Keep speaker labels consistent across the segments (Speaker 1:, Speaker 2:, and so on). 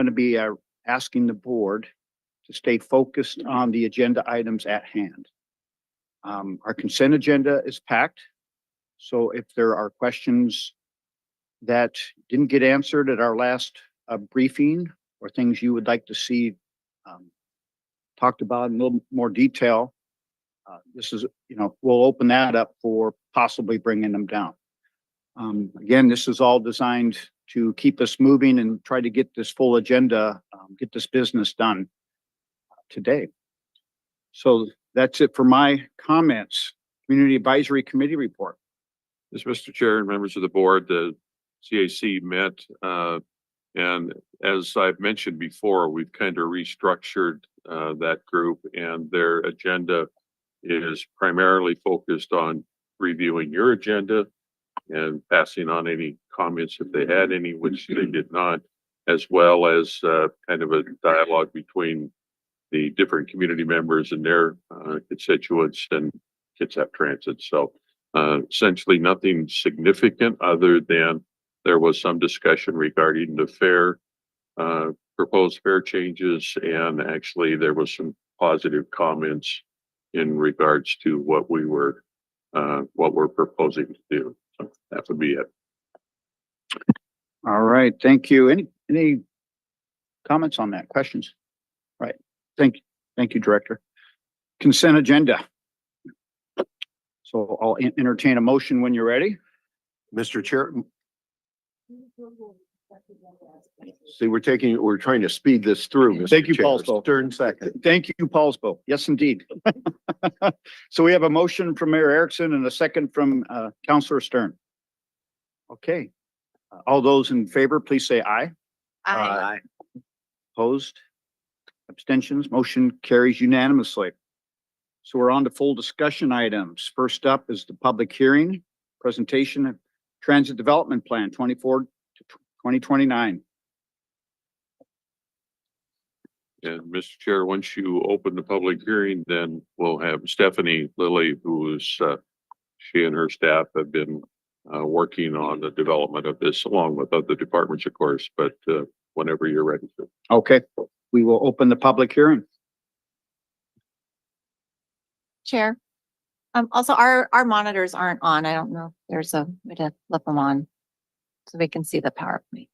Speaker 1: going to be asking the board to stay focused on the agenda items at hand. Our consent agenda is packed. So if there are questions that didn't get answered at our last briefing, or things you would like to see talked about in a little more detail, this is, we'll open that up for possibly bringing them down. Again, this is all designed to keep us moving and try to get this full agenda, get this business done today. So that's it for my comments. Community Advisory Committee report.
Speaker 2: Yes, Mr. Chair and members of the board, the CAC met, and as I've mentioned before, we've kind of restructured that group, and their agenda is primarily focused on reviewing your agenda and passing on any comments if they had any, which they did not, as well as kind of a dialogue between the different community members and their constituents and Kitsap Transit. So essentially nothing significant other than there was some discussion regarding the fare, proposed fare changes, and actually there was some positive comments in regards to what we're proposing to do. So that would be it.
Speaker 1: All right, thank you. Any comments on that? Questions? Right. Thank you, Director. Consent agenda. So I'll entertain a motion when you're ready.
Speaker 3: Mr. Chair. See, we're trying to speed this through. Mr.
Speaker 1: Thank you,
Speaker 3: Chair.
Speaker 1: Paulsbo.
Speaker 3: Stern second.
Speaker 1: Thank you, Paulsbo. Yes, indeed. So we have a motion from Mayor Erickson and a second from Councilor Stern. Okay. All those in favor, please say aye.
Speaker 3: Aye.
Speaker 1: Opposed? Abstentions? Motion carries unanimously. So we're on to full discussion items. First up is the public hearing, presentation of Transit Development Plan 24 to 2029.
Speaker 2: And Mr. Chair, once you open the public hearing, then we'll have Stephanie Lilly, who is, she and her staff have been working on the development of this along with other departments, of course, but whenever you're ready to.
Speaker 1: Okay, we will open the public hearing.
Speaker 4: Chair. Also our monitors aren't on. I don't know if there's a way to flip them on so we can see the PowerPoint.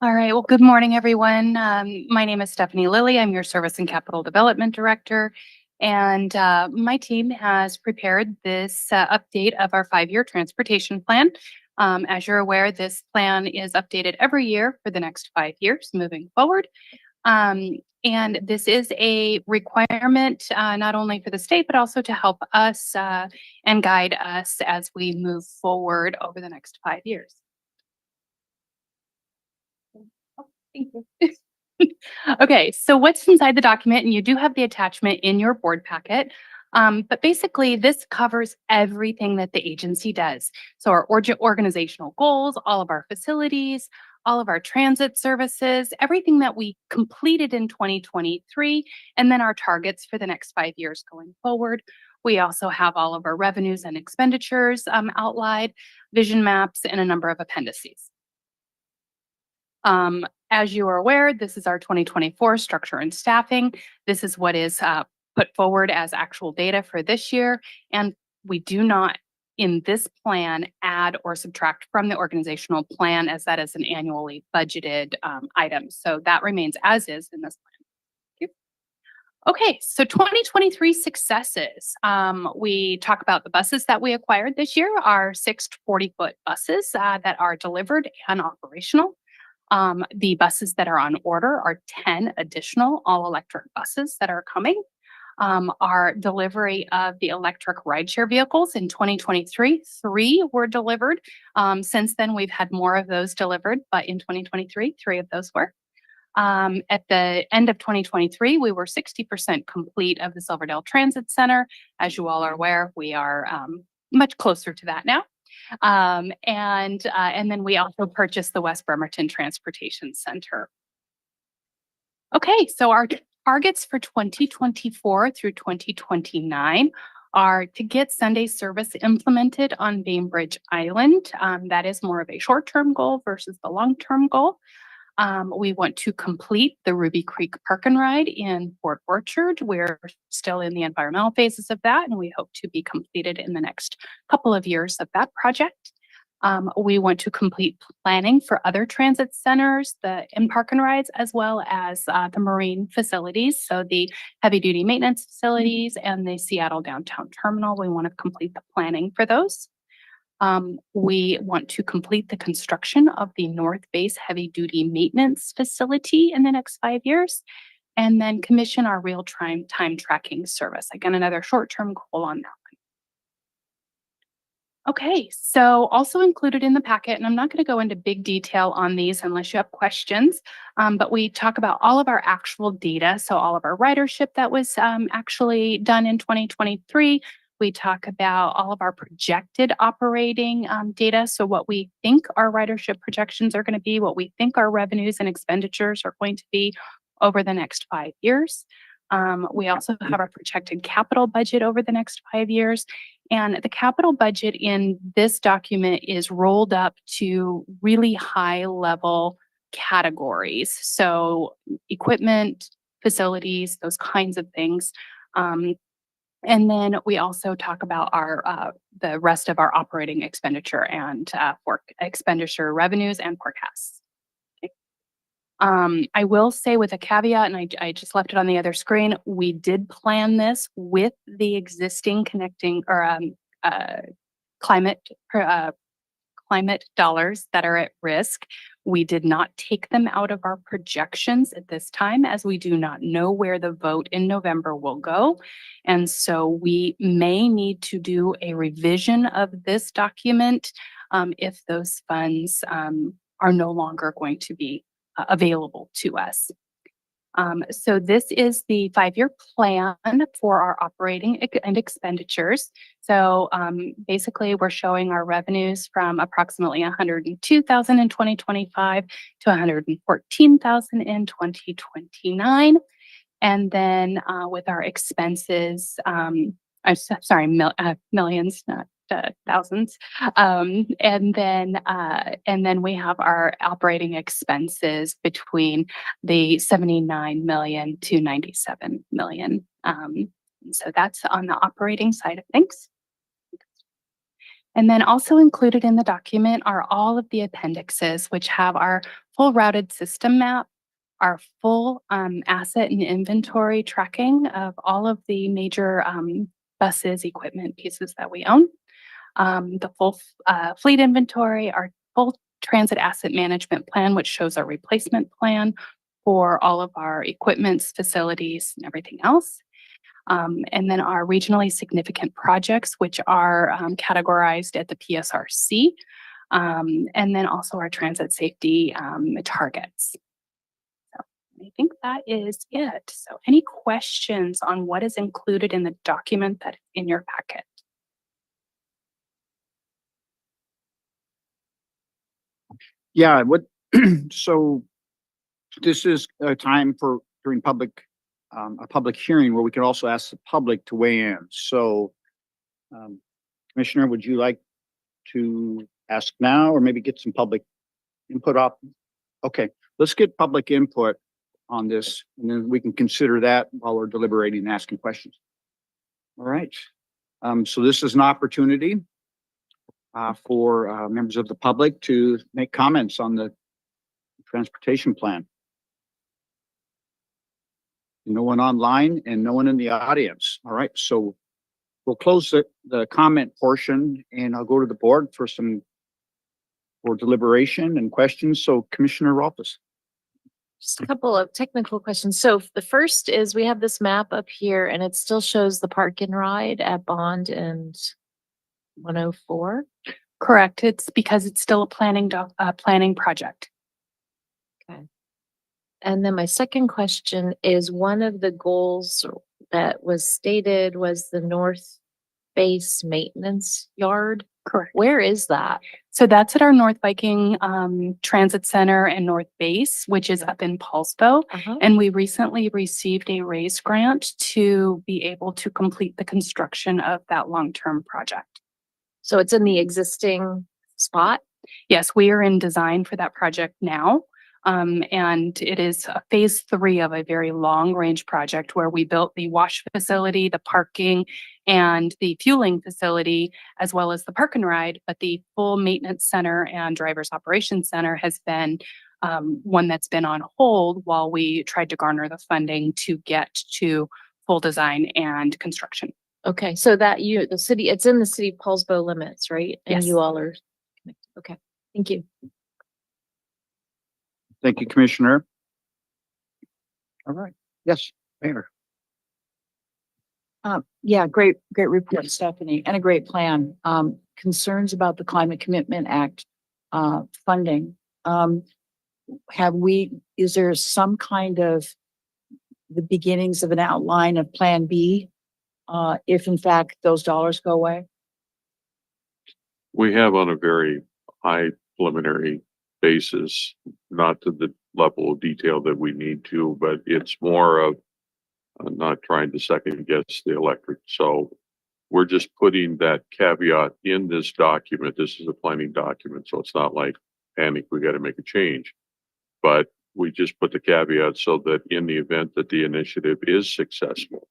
Speaker 5: All right. Well, good morning, everyone. My name is Stephanie Lilly. I'm your Service and Capital Development Director. And my team has prepared this update of our 5-year transportation plan. As you're aware, this plan is updated every year for the next 5 years moving forward. And this is a requirement not only for the state, but also to help us and guide us as we move forward over the next 5 years. Oh, thank you. Okay, so what's inside the document, and you do have the attachment in your board packet. But basically, this covers everything that the agency does. So our organizational goals, all of our facilities, all of our transit services, everything that we completed in 2023, and then our targets for the next 5 years going forward. We also have all of our revenues and expenditures outlined, vision maps, and a number of appendices. As you are aware, this is our 2024 structure and staffing. This is what is put forward as actual data for this year. And we do not, in this plan, add or subtract from the organizational plan, as that is an annually budgeted item. So that remains as is in this plan. Thank you. Okay, so 2023 successes. We talk about the buses that we acquired this year, our 6 40-foot buses that are delivered and operational. The buses that are on order are 10 additional all-electric buses that are coming. Our delivery of the electric rideshare vehicles in 2023, 3 were delivered. Since then, we've had more of those delivered, but in 2023, 3 of those were. At the end of 2023, we were 60% complete of the Silverdale Transit Center. As you all are aware, we are much closer to that now. And then we also purchased the West Bremerton Transportation Center. Okay, so our targets for 2024 through 2029 are to get Sunday service implemented on Bainbridge Island. That is more of a short-term goal versus the long-term goal. We want to complete the Ruby Creek Park and Ride in Port Orchard. We're still in the environmental phases of that, and we hope to be completed in the next couple of years of that project. We want to complete planning for other transit centers, the in-park and rides, as well as the marine facilities. So the heavy-duty maintenance facilities and the Seattle Downtown Terminal. We want to complete the planning for those. We want to complete the construction of the North Base heavy-duty maintenance facility in the next 5 years, and then commission our real-time tracking service. Again, another short-term goal on that one. Okay, so also included in the packet, and I'm not going to go into big detail on these unless you have questions, but we talk about all of our actual data. So all of our ridership that was actually done in 2023. We talk about all of our projected operating data. So what we think our ridership projections are going to be, what we think our revenues and expenditures are going to be over the next 5 years. We also have our projected capital budget over the next 5 years. And the capital budget in this document is rolled up to really high level categories. So equipment, facilities, those kinds of things. And then we also talk about our the rest of our operating expenditure and expenditure revenues and forecasts. Okay. I will say with a caveat, and I just left it on the other screen, we did plan this with the existing connecting or climate dollars that are at risk. We did not take them out of our projections at this time, as we do not know where the vote in November will go. And so we may need to do a revision of this document if those funds are no longer going to be available to us. So this is the 5-year plan for our operating and expenditures. So basically, we're showing our revenues from approximately 102,000 in 2025 to 114,000 in 2029. And then with our expenses, millions, not thousands. And then we have our operating expenses between the 79 million to 97 million. So that's on the operating side of things. And then also included in the document are all of the appendixes, which have our full routed system map, our full asset and inventory tracking of all of the major buses, equipment pieces that we own. The full fleet inventory, our full transit asset management plan, which shows our replacement plan for all of our equipments, facilities, and everything else. And then our regionally significant projects, which are categorized at the PSRC. And then also our transit safety targets. So I think that is it. So any questions on what is included in the document that's in your packet?
Speaker 1: Yeah, so this is a time for during a public hearing where we can also ask the public to weigh in. So, Commissioner, would you like to ask now or maybe get some public input up? Okay, let's get public input on this, and then we can consider that while we're deliberating and asking questions. All right. So this is an opportunity for members of the public to make comments on the transportation plan. No one online and no one in the audience. All right, so we'll close the comment portion and I'll go to the board for deliberation and questions. So Commissioner Rolfes.
Speaker 6: Just a couple of technical questions. So the first is we have this map up here and it still shows the park and ride at Bond and 104.
Speaker 5: Correct. It's because it's still a planning project.
Speaker 6: Okay. And then my second question is one of the goals that was stated was the North Base maintenance yard.
Speaker 5: Correct.
Speaker 6: Where is that?
Speaker 5: So that's at our North Viking Transit Center and North Base, which is up in Paulsbo.
Speaker 6: Uh-huh.
Speaker 5: And we recently received a raise grant to be able to complete the construction of that long-term project.
Speaker 6: So it's in the existing spot?
Speaker 5: Yes, we are in design for that project now. And it is a phase 3 of a very long-range project where we built the wash facility, the parking, and the fueling facility, as well as the park and ride. But the full maintenance center and driver's operations center has been one that's been on hold while we tried to garner the funding to get to full design and construction.
Speaker 6: Okay, so that the city, it's in the city of Paulsbo limits, right? And
Speaker 5: Yes.
Speaker 6: you all are connected. Okay, thank you.
Speaker 1: Thank you, Commissioner. All right. Yes, Mayor.
Speaker 7: Yeah, great report, Stephanie, and a great plan. Concerns about the Climate Commitment Act, funding. Is there some kind of the beginnings of an outline of Plan B? If in fact those dollars go away?
Speaker 2: We have on a very high preliminary basis, not to the level of detail that we need to, but it's more of not trying to second guess the electric. So we're just putting that caveat in this document. This is a planning document, so it's not like panic, we got to make a change. But we just put the caveat so that in the event that the initiative is successful,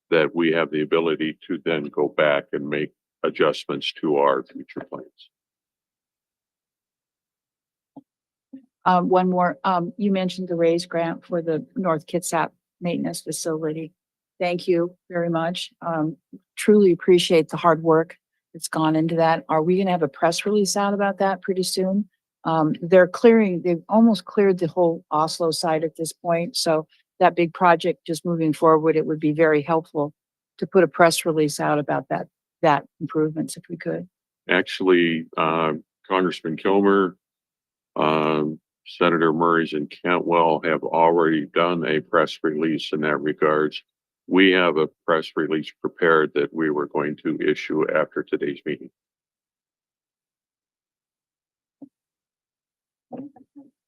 Speaker 2: that we have the ability to then go back and make adjustments to our future plans.
Speaker 7: One more, you mentioned the raise grant for the North Kitsap Maintenance Facility. Thank you very much. Truly appreciate the hard work that's gone into that. Are we gonna have a press release out about that pretty soon? They've almost cleared the whole Oslo site at this point. So that big project just moving forward, it would be very helpful to put a press release out about that improvements if we could.
Speaker 2: Actually, Congressman Kilmer, Senator Murray's and Cantwell have already done a press release in that regards. We have a press release prepared that we were going to issue after today's meeting.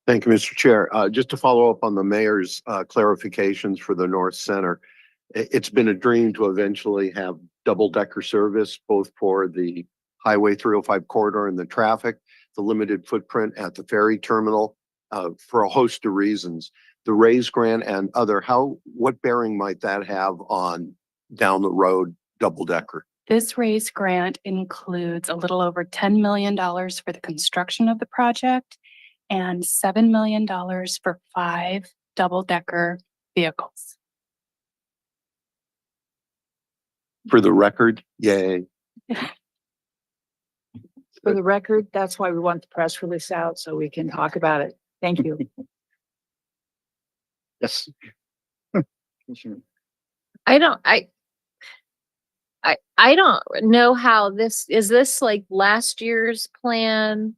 Speaker 3: Thank you, Mr. Chair. Just to follow up on the mayor's clarifications for the North Center. It's been a dream to eventually have double-decker service, both for the Highway 305 corridor and the traffic, the limited footprint at the ferry terminal, for a host of reasons. The raise grant and what bearing might that have on down the road double-decker?
Speaker 5: This raise grant includes a little over $10 million for the construction of the project and $7 million for 5 double-decker vehicles.
Speaker 3: For the record, yay.
Speaker 7: For the record, that's why we want the press release out so we can talk about it. Thank you.
Speaker 1: Yes. Commissioner.
Speaker 6: I don't know how is this like last year's plan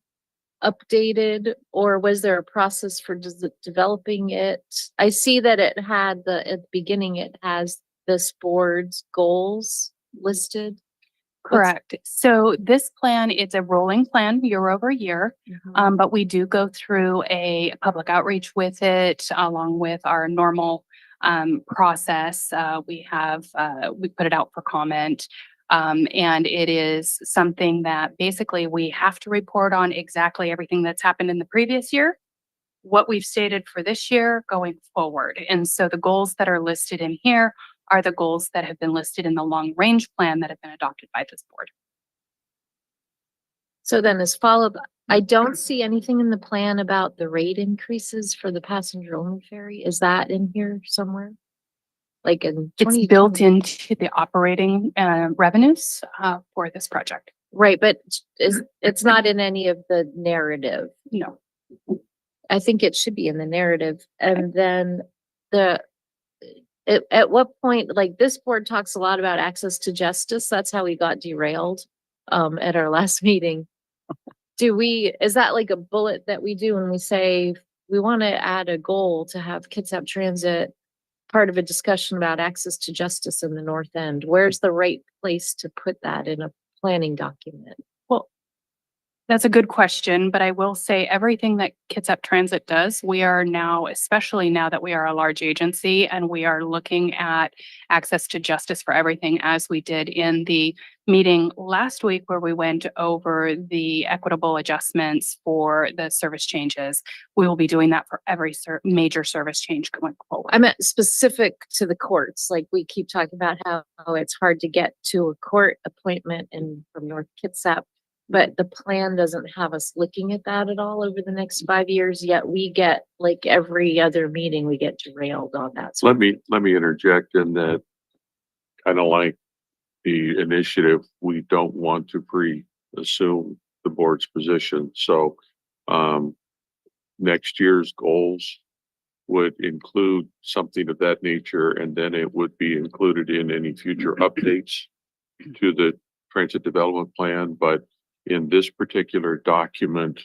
Speaker 6: updated, or was there a process for developing it? I see that it had at the beginning, it has this board's goals listed.
Speaker 5: Correct. So this plan, it's a rolling plan year over year. But we do go through a public outreach with it along with our normal process. We put it out for comment. And it is something that basically we have to report on exactly everything that's happened in the previous year, what we've stated for this year going forward. And so the goals that are listed in here are the goals that have been listed in the long range plan that have been adopted by this board.
Speaker 6: So then as follow-up, I don't see anything in the plan about the rate increases for the passenger only ferry. Is that in here somewhere? Like in
Speaker 5: It's built into the operating revenues for this project.
Speaker 6: Right, but it's not in any of the narrative.
Speaker 5: No.
Speaker 6: I think it should be in the narrative. And then at what point, like this board talks a lot about access to justice. That's how we got derailed at our last meeting. Is that like a bullet that we do when we say we want to add a goal to have Kitsap Transit part of a discussion about access to justice in the North End? Where's the right place to put that in a planning document?
Speaker 5: Well, That's a good question, but I will say everything that Kitsap Transit does, we are now, especially now that we are a large agency and we are looking at access to justice for everything, as we did in the meeting last week where we went over the equitable adjustments for the service changes. We will be doing that for every major service change going forward.
Speaker 6: I meant specific to the courts, like we keep talking about how it's hard to get to a court appointment from North Kitsap. But the plan doesn't have us looking at that at all over the next 5 years, yet we get, like every other meeting, we get derailed on that. So
Speaker 2: Let me interject in that, kind of like the initiative, we don't want to pre-assume the board's position. So, next year's goals would include something of that nature, and then it would be included in any future updates to the transit development plan. But in this particular document,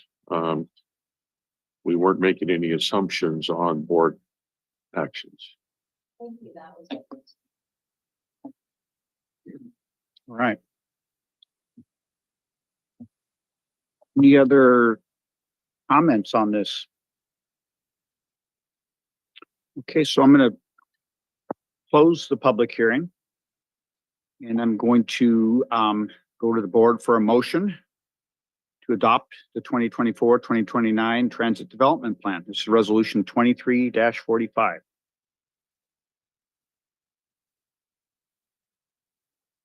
Speaker 2: we weren't making any assumptions on board actions.
Speaker 6: thank you, that was.
Speaker 1: All right. Any other comments on this? Okay, so I'm going to close the public hearing. And I'm going to go to the board for a motion to adopt the 2024-2029 Transit Development Plan. This is Resolution 23-45.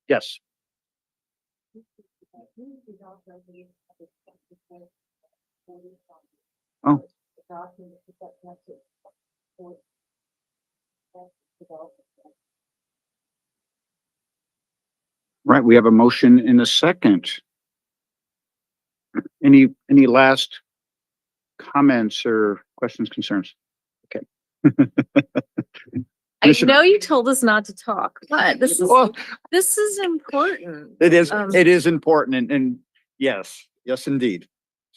Speaker 1: Yes. Oh. Right, we have a motion in a second. Any last comments or questions, concerns? Okay.
Speaker 6: I
Speaker 1: Commissioner-
Speaker 6: know you told us not to talk, but
Speaker 1: Well,
Speaker 6: this is important.
Speaker 1: it is
Speaker 6: Um,
Speaker 1: important and yes, indeed.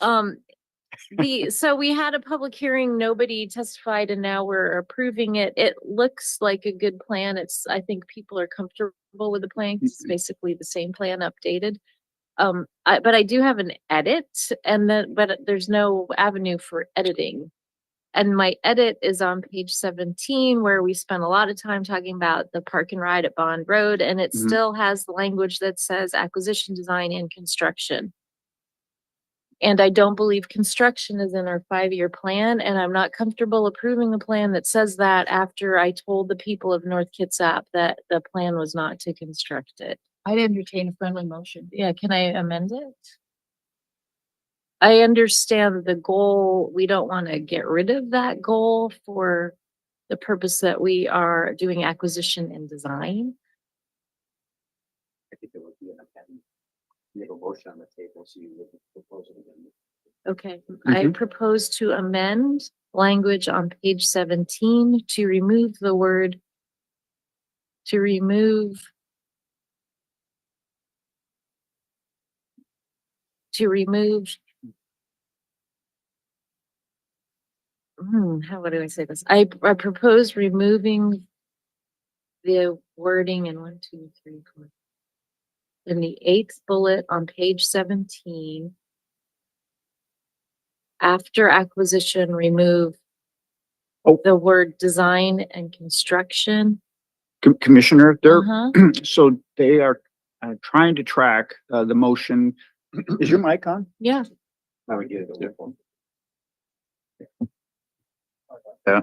Speaker 6: So we had a public hearing, nobody testified, and now we're approving it. It looks like a good plan. I think people are comfortable with the plan, 'cause it's basically the same plan updated. But I do have an edit, but there's no avenue for editing. And my edit is on page 17, where we spent a lot of time talking about the park and ride at Bond Road, and it
Speaker 1: Mhm.
Speaker 6: still has the language that says acquisition, design, and construction. And I don't believe construction is in our 5-year plan, and I'm not comfortable approving a plan that says that after I told the people of North Kitsap that the plan was not to construct it.
Speaker 7: I'd entertain a friendly motion.
Speaker 6: Yeah, can I amend it? I understand the goal. We don't want to get rid of that goal for the purpose that we are doing acquisition and design.
Speaker 3: I think it would be an amendment. You have a motion on the table, so you would propose it again.
Speaker 6: Okay, I propose to amend language on page 17 to remove the word, to remove how do I say this? I propose removing the wording in 1, 2, 3, 4. In the 8th bullet on page 17. After acquisition, remove the word design and construction.
Speaker 1: Commissioner, they're,
Speaker 6: Uh-huh.
Speaker 1: so they are trying to track the motion. Is your mic on?
Speaker 6: Yeah,
Speaker 3: Now we get it. Over.
Speaker 1: Yeah.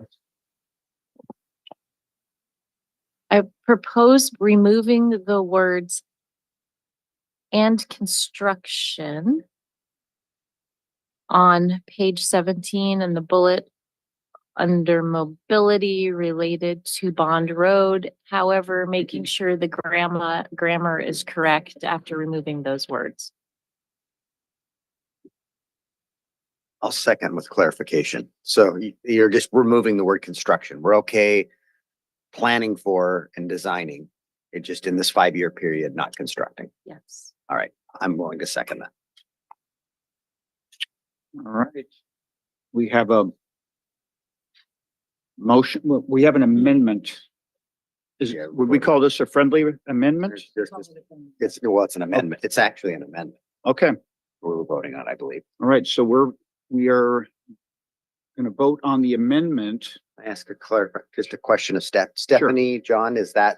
Speaker 6: I propose removing the words and construction on page 17 and the bullet under mobility related to Bond Road. However, making sure the grammar is correct after removing those words.
Speaker 8: I'll second with clarification. So you're just removing the word construction. We're okay planning for and designing. It just in this 5-year period, not constructing.
Speaker 6: Yes.
Speaker 8: All right, I'm willing to second that.
Speaker 1: All right. We have a motion, we have an amendment.
Speaker 8: Yeah,
Speaker 1: Would we call this a friendly amendment?
Speaker 8: It's an amendment. It's actually an amendment.
Speaker 1: Okay,
Speaker 8: we're voting on, I believe.
Speaker 1: All right, so we are going to vote on the amendment.
Speaker 8: I ask a clerk, just a question of Stephanie, John, is that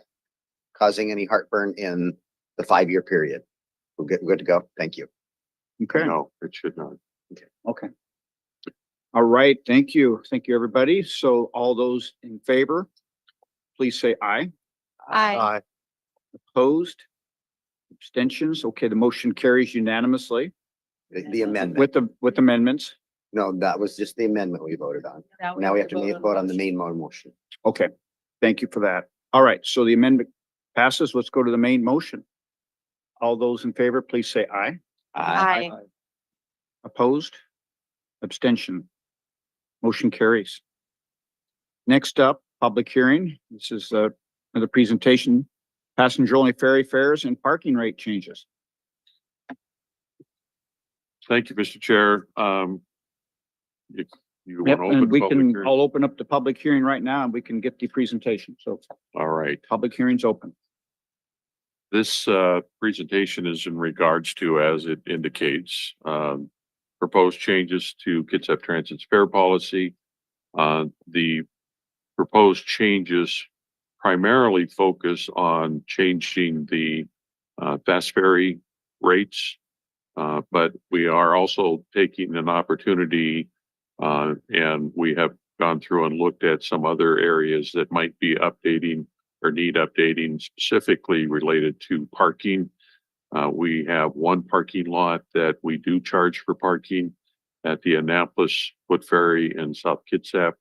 Speaker 8: causing any heartburn in the 5-year period? We're good to go. Thank you.
Speaker 1: Okay,
Speaker 2: No, it should not.
Speaker 1: okay. All right, thank you. Thank you, everybody. So all those in favor, please say aye.
Speaker 4: Aye.
Speaker 1: Opposed? Abstentions? Okay, the motion carries unanimously
Speaker 8: The amendment.
Speaker 1: with amendments.
Speaker 8: No, that was just the amendment we voted on. Now we have to vote on the main motion.
Speaker 1: Okay, thank you for that. All right, so the amendment passes. Let's go to the main motion. All those in favor, please say aye.
Speaker 4: Aye.
Speaker 1: Opposed? Abstention? Motion carries. Next up, public hearing. This is another presentation, passenger-only ferry fares and parking rate changes.
Speaker 2: Thank you, Mr. Chair. If you
Speaker 1: Yep,
Speaker 2: want to
Speaker 1: and
Speaker 2: open
Speaker 1: we
Speaker 2: public
Speaker 1: can,
Speaker 2: hearing.
Speaker 1: I'll open up the public hearing right now and we can get the presentation. So
Speaker 2: All right.
Speaker 1: public hearing's open.
Speaker 2: This presentation is in regards to, as it indicates, proposed changes to Kitsap Transit's fare policy. The proposed changes primarily focus on changing the fast ferry rates. But we are also taking an opportunity, and we have gone through and looked at some other areas that might be updating or need updating, specifically related to parking. We have one parking lot that we do charge for parking at the Annapolis Foot Ferry in South Kitsap.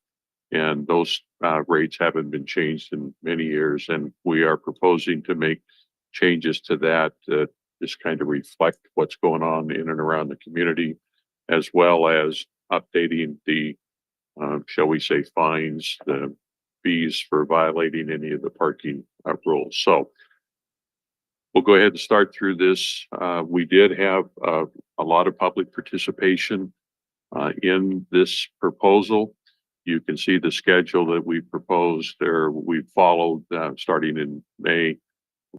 Speaker 2: And those rates haven't been changed in many years. And we are proposing to make changes to that to just kind of reflect what's going on in and around the community, as well as updating the, shall we say, fines, the fees for violating any of the parking rules. So we'll go ahead and start through this. We did have a lot of public participation in this proposal. You can see the schedule that we proposed or we followed starting in May.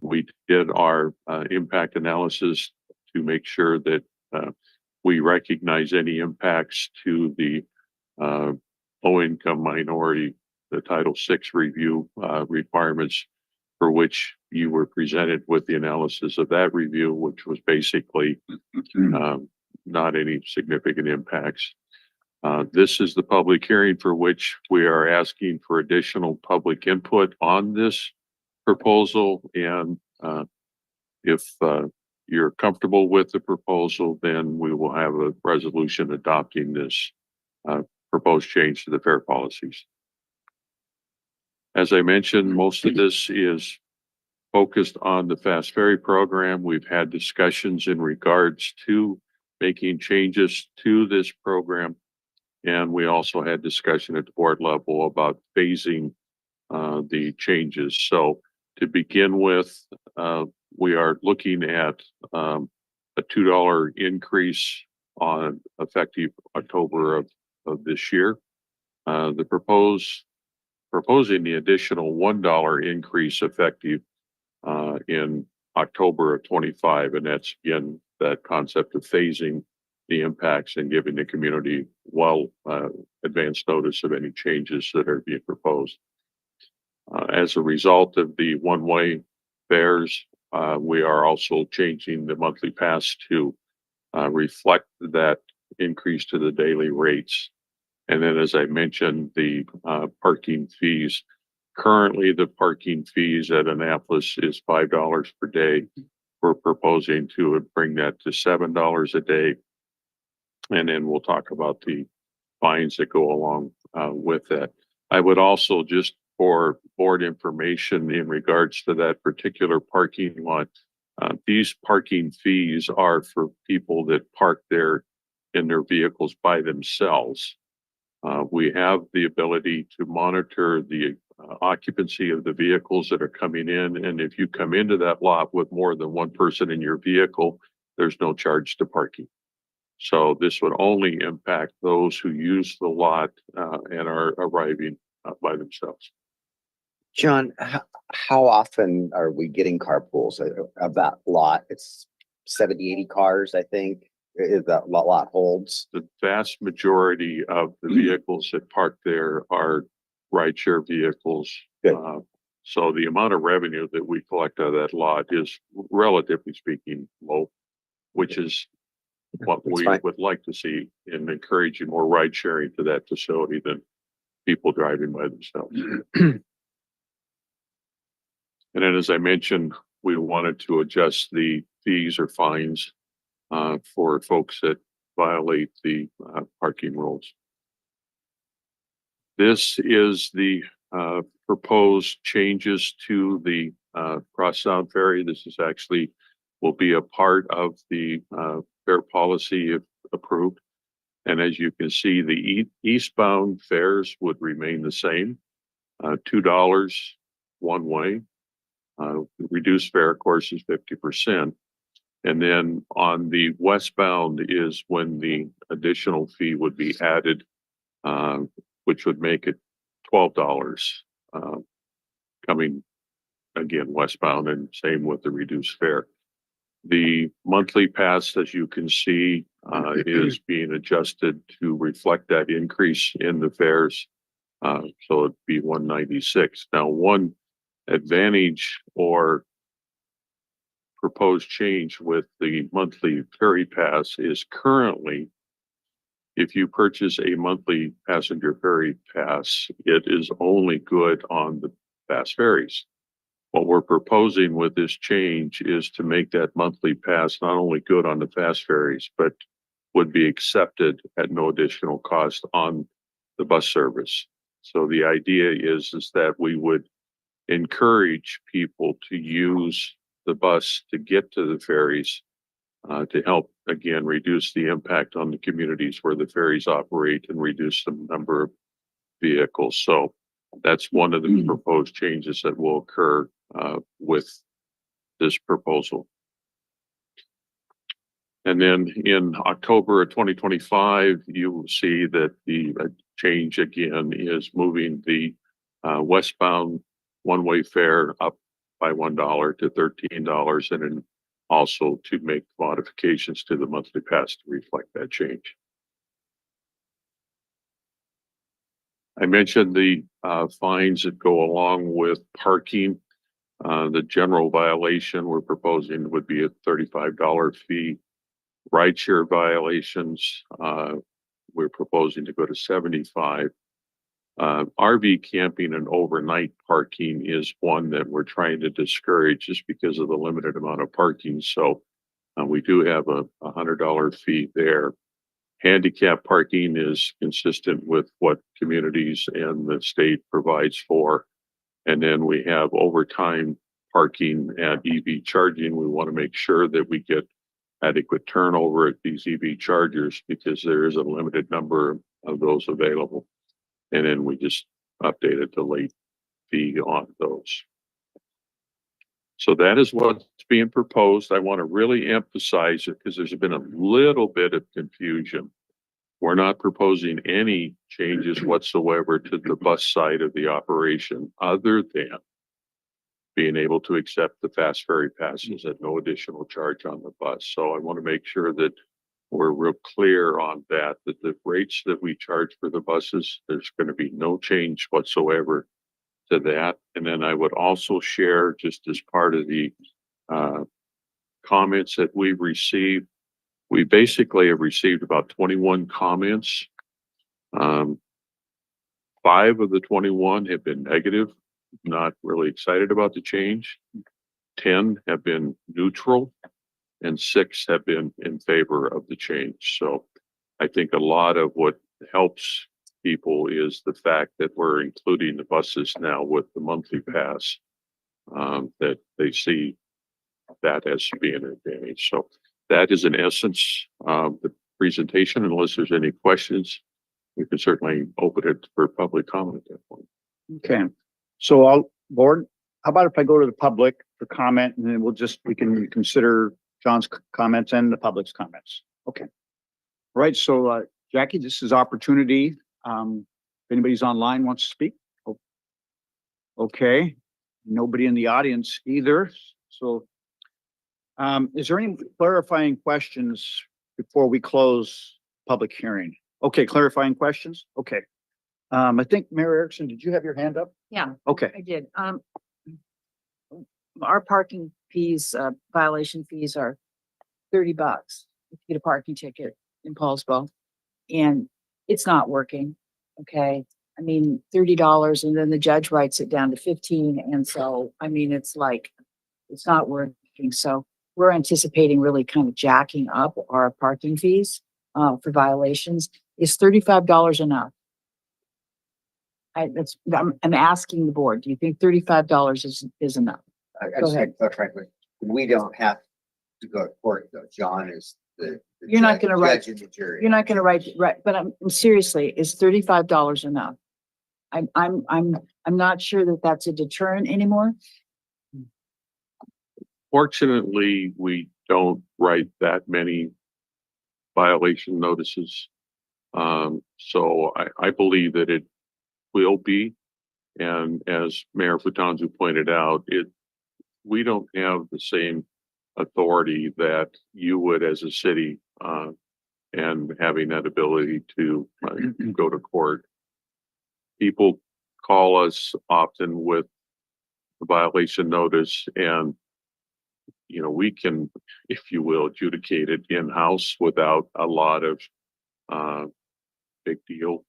Speaker 2: We did our impact analysis to make sure that we recognize any impacts to the low-income minority, the Title VI review requirements, for which you were presented with the analysis of that review, which was basically not any significant impacts. This is the public hearing for which we are asking for additional public input on this proposal. And if you're comfortable with the proposal, then we will have a resolution adopting this proposed change to the fare policies. As I mentioned, most of this is focused on the fast ferry program. We've had discussions in regards to making changes to this program. And we also had discussion at the board level about phasing the changes. So to begin with, we are looking at a $2 increase on effective October of this year. The proposing the additional $1 increase effective in October of 25. And that's again, that concept of phasing the impacts and giving the community advanced notice of any changes that are being proposed. As a result of the one-way fares, we are also changing the monthly pass to reflect that increase to the daily rates. And then, as I mentioned, the parking fees. Currently, the parking fees at Annapolis is $5 per day. We're proposing to bring that to $7 a day. And then we'll talk about the fines that go along with that. I would also, just for board information in regards to that particular parking lot, these parking fees are for people that park there in their vehicles by themselves. We have the ability to monitor the occupancy of the vehicles that are coming in. And if you come into that lot with more than one person in your vehicle, there's no charge to parking. So this would only impact those who use the lot and are arriving by themselves.
Speaker 8: John, how often are we getting carpools of that lot? It's 70, 80 cars, I think. Is that lot holds?
Speaker 2: The vast majority of the vehicles that park there are rideshare vehicles.
Speaker 8: Good.
Speaker 2: So the amount of revenue that we collect out of that lot is relatively speaking low, which is what
Speaker 8: That's
Speaker 2: we
Speaker 8: fine.
Speaker 2: would like to see in encouraging more ride sharing to that facility than people driving by themselves. And then, as I mentioned, we wanted to adjust the fees or fines for folks that violate the parking rules. This is the proposed changes to the Cross Sound Ferry. This is actually will be a part of the fare policy if approved. And as you can see, the eastbound fares would remain the same, $2 one way. Reduced fare, of course, is 50%. And then on the westbound is when the additional fee would be added, which would make it $12 coming again westbound, and same with the reduced fare. The monthly pass, as you can see, is being adjusted to reflect that increase in the fares. So it'd be $196. Now, one advantage or proposed change with the monthly ferry pass is currently, if you purchase a monthly passenger ferry pass, it is only good on the fast ferries. What we're proposing with this change is to make that monthly pass not only good on the fast ferries, but would be accepted at no additional cost on the bus service. So the idea is that we would encourage people to use the bus to get to the ferries to help, again, reduce the impact on the communities where the ferries operate and reduce the number of vehicles. So that's one of the proposed changes that will occur with this proposal. And then in October of 2025, you will see that the change again is moving the westbound one-way fare up by $1 to $13, and then also to make modifications to the monthly pass to reflect that change. I mentioned the fines that go along with parking. The general violation we're proposing would be a $35 fee. Rideshare violations, we're proposing to go to $75. RV camping and overnight parking is one that we're trying to discourage just because of the limited amount of parking. So we do have a $100 fee there. Handicap parking is consistent with what communities and the state provides for. And then we have overtime parking at EV charging. We want to make sure that we get adequate turnover at these EV chargers because there is a limited number of those available. And then we just updated the late fee on those. So that is what's being proposed. I want to really emphasize it because there's been a little bit of confusion. We're not proposing any changes whatsoever to the bus side of the operation other than being able to accept the fast ferry passes at no additional charge on the bus. So I want to make sure that we're real clear on that the rates that we charge for the buses, there's going to be no change whatsoever to that. And then I would also share, just as part of the comments that we've received, we basically have received about 21 comments. 5 of the 21 have been negative, not really excited about the change. 10 have been neutral, and 6 have been in favor of the change. So I think a lot of what helps people is the fact that we're including the buses now with the monthly pass, that they see that as being an advantage. So that is in essence the presentation. Unless there's any questions, we can certainly open it for public comment at that point.
Speaker 1: Okay, so board, how about if I go to the public for comment and then we can consider John's comments and the public's comments. Okay. All right. So, Jackie, this is opportunity. If anybody's online wants to speak. Oh. Okay. Nobody in the audience either. So, is there any clarifying questions before we close public hearing? Okay, clarifying questions? Okay. I think Mayor Erickson, did you have your hand up?
Speaker 7: Yeah,
Speaker 1: Okay,
Speaker 7: I did. Our parking fees, violation fees are $30 if you get a parking ticket in Paulsville. And it's not working. Okay. I mean, $30 and then the judge writes it down to 15. And so, I mean, it's like, it's not working. So we're anticipating really kind of jacking up our parking fees, for violations. Is $35 enough? I'm asking the board, do you think $35 is enough?
Speaker 8: I
Speaker 7: Go
Speaker 8: just
Speaker 7: ahead.
Speaker 8: think, frankly, we don't have to go to court, though. John is the.
Speaker 7: You're not gonna write-
Speaker 8: Judge and the jury.
Speaker 7: You're not gonna write, but I'm seriously, is $35 enough? I'm not sure that that's a deterrent anymore.
Speaker 2: Fortunately, we don't write that many violation notices. So I believe that it will be. And as Mayor Futanzu pointed out, we don't have the same authority that you would as a city, and having that ability to go to court. People call us often with a violation notice, and we can, if you will, adjudicate it in-house without a lot of big deal.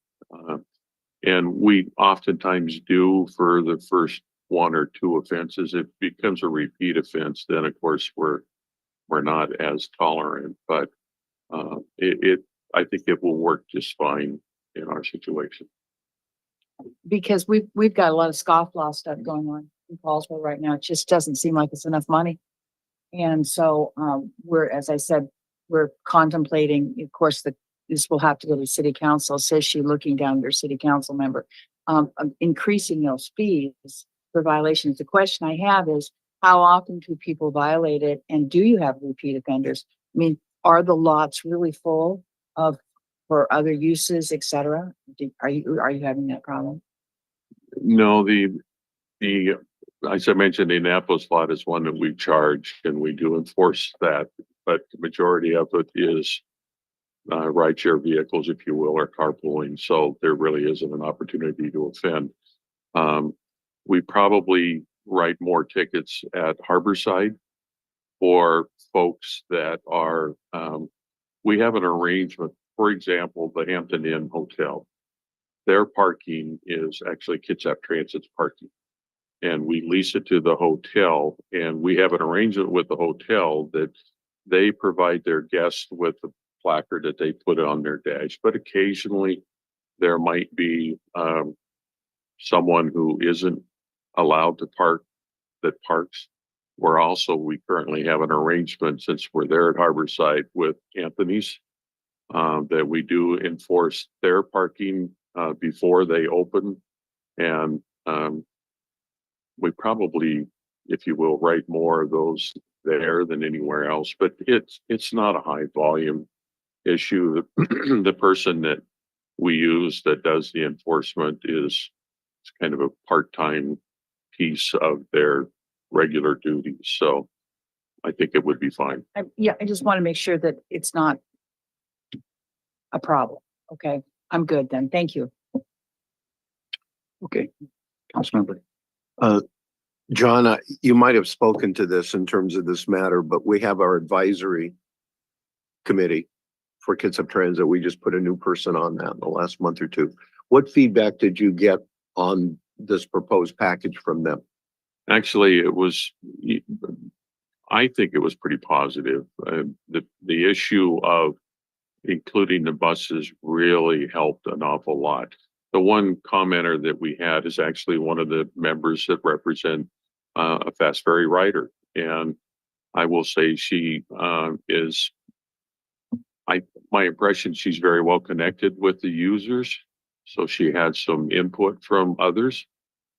Speaker 2: And we oftentimes do for the first one or two offenses. If it becomes a repeat offense, then of course we're not as tolerant, but I think it will work just fine in our situation.
Speaker 7: Because we've got a lot of scofflaw stuff going on in Paulsville right now. It just doesn't seem like it's enough money. And so, as I said, we're contemplating, of course, this will have to go to city council, says she looking down at her city council member, increasing those fees for violations. The question I have is, how often do people violate it? And do you have repeat offenders? I mean, are the lots really full for other uses, et cetera? Are you having that problem?
Speaker 2: No, as I mentioned, the Annapolis lot is one that we charge and we do enforce that, but the majority of it is rideshare vehicles, if you will, or carpooling. So there really isn't an opportunity to offend. We probably write more tickets at Harborside for folks that are, we have an arrangement. For example, the Hampton Inn Hotel, their parking is actually Kitsap Transit's parking. And we lease it to the hotel, and we have an arrangement with the hotel that they provide their guests with a placard that they put on their dash. But occasionally there might be someone who isn't allowed to park that parks. We currently have an arrangement, since we're there at Harborside with Anthony's, that we do enforce their parking before they open. And we probably, if you will, write more of those there than anywhere else, but it's not a high volume issue. The person that we use that does the enforcement is kind of a part-time piece of their regular duties. So I think it would be fine.
Speaker 7: I just want to make sure that it's not a problem. Okay, I'm good then. Thank you.
Speaker 1: okay. Councilmember.
Speaker 3: John, you might have spoken to this in terms of this matter, but we have our advisory committee for Kitsap Transit. We just put a new person on that in the last month or two. What feedback did you get on this proposed package from them?
Speaker 2: Actually, I think it was pretty positive. The issue of including the buses really helped an awful lot. The one commenter that we had is actually one of the members that represent a fast ferry rider. And I will say she is, my impression, she's very well connected with the users. So she had some input from others,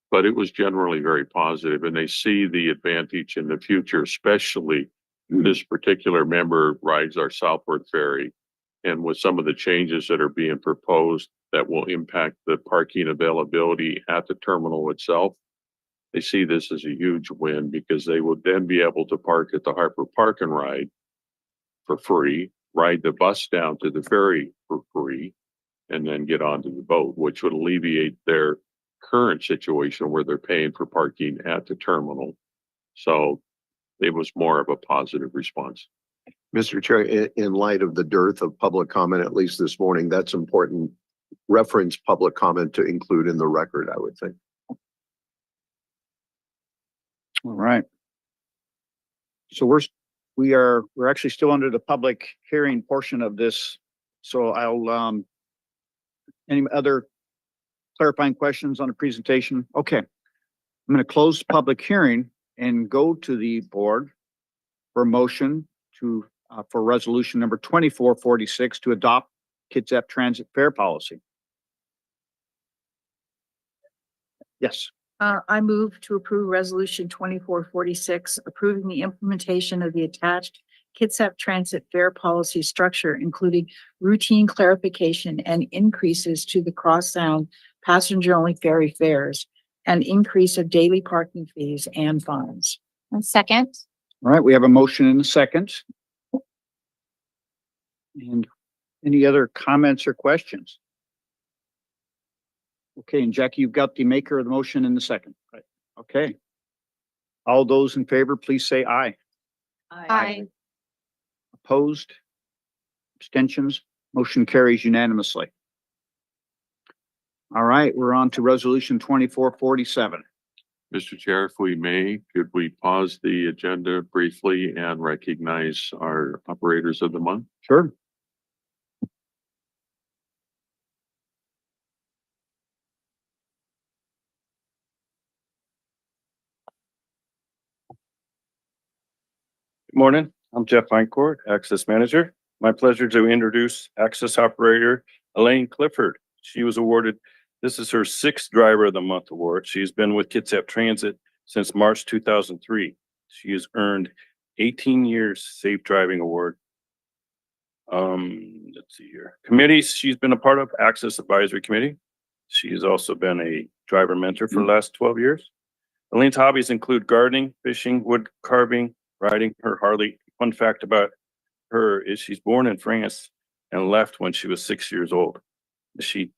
Speaker 2: but it was generally very positive, and they see the advantage in the future, especially this particular member rides our southward ferry. And with some of the changes that are being proposed that will impact the parking availability at the terminal itself, they see this as a huge win, because they would then be able to park at the Harper Park and Ride for free. ride the bus down to the ferry for free and then get onto the boat, which would alleviate their current situation where they're paying for parking at the terminal. So it was more of a positive response.
Speaker 3: Mr. Chair, in light of the dearth of public comment, at least this morning, that's important reference public comment to include in the record, I would think.
Speaker 1: All right. So we're actually still under the public hearing portion of this. So I'll, any other clarifying questions on the presentation? Okay. I'm going to close the public hearing and go to the board for a motion to, for resolution number 2446 to adopt Kitsap Transit Fare Policy. Yes.
Speaker 7: I move to approve resolution 2446, approving the implementation of the attached Kitsap Transit Fare Policy structure, including routine clarification and increases to the cross-sound passenger-only ferry fares and increase of daily parking fees and fines.
Speaker 4: And second,
Speaker 1: All right. We have a motion and a second. And any other comments or questions? Okay, and Jackie, you've got the maker of the motion in the second, right? Okay. All those in favor, please say aye.
Speaker 4: aye.
Speaker 1: Opposed? Abstentions? Motion carries unanimously. All right, we're on to resolution 2447.
Speaker 2: Mr. Chair, if we may, could we pause the agenda briefly and recognize our operators of the month?
Speaker 1: Sure.
Speaker 9: Good morning, I'm Jeff Eincourt, Access Manager. My pleasure to introduce Access Operator Elaine Clifford. She was awarded, this is her 6th Driver of the Month award. She's been with Kitsap Transit since March 2003. She has earned 18 years Safe Driving Award. Let's see here. Committees, she's been a part of Access Advisory Committee. She has also been a driver mentor for the last 12 years. Elaine's hobbies include gardening, fishing, wood carving, riding her Harley. Fun fact about her is she's born in France and left when she was 6 years old. She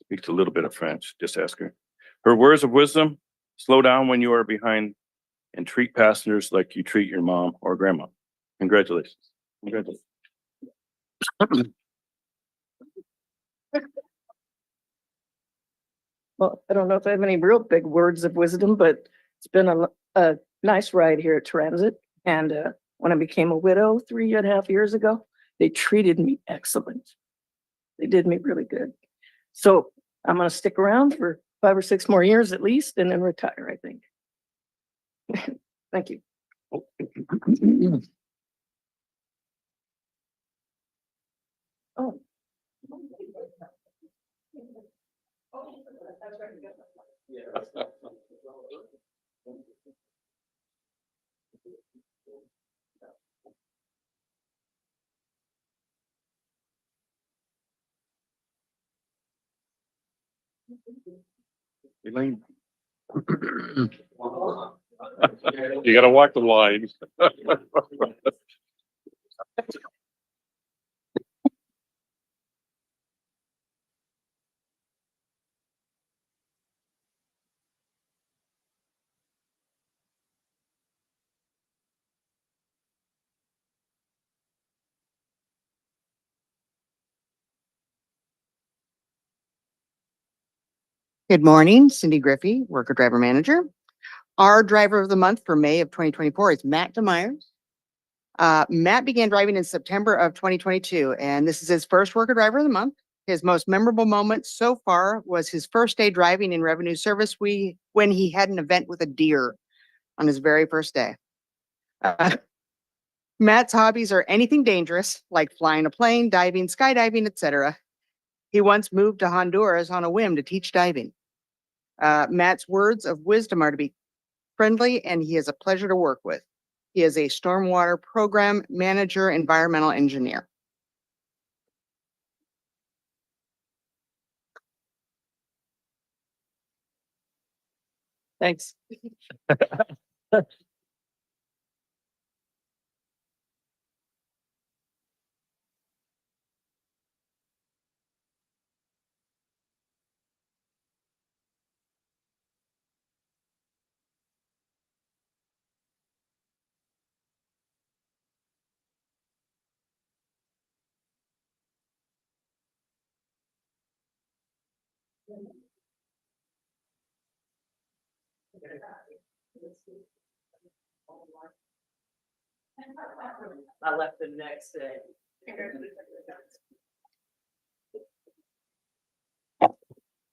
Speaker 9: speaks a little bit of French, just ask her. Her words of wisdom: slow down when you are behind and treat passengers like you treat your mom or grandma. Congratulations. Congratulations.
Speaker 10: Well, I don't know if I have any real big words of wisdom, but it's been a nice ride here at Transit. And when I became a widow 3.5 years ago, they treated me excellent. They did me really good. So I'm going to stick around for 5 or 6 more years at least and then retire, I think. Thank you. Oh.
Speaker 2: Elaine. You gotta walk the line.
Speaker 11: Good morning, Cindy Griffey, Worker Driver Manager. Our driver of the month for May of 2024 is Matt DeMeyers. Matt began driving in September of 2022, and this is his first Worker Driver of the month. His most memorable moment so far was his first day driving in Revenue Service when he had an event with a deer on his very first day. Matt's hobbies are anything dangerous, like flying a plane, diving, skydiving, etc. He once moved to Honduras on a whim to teach diving. Matt's words of wisdom are to be friendly, and he is a pleasure to work with. He is a stormwater program manager, environmental engineer.
Speaker 10: Thanks. I left the next day.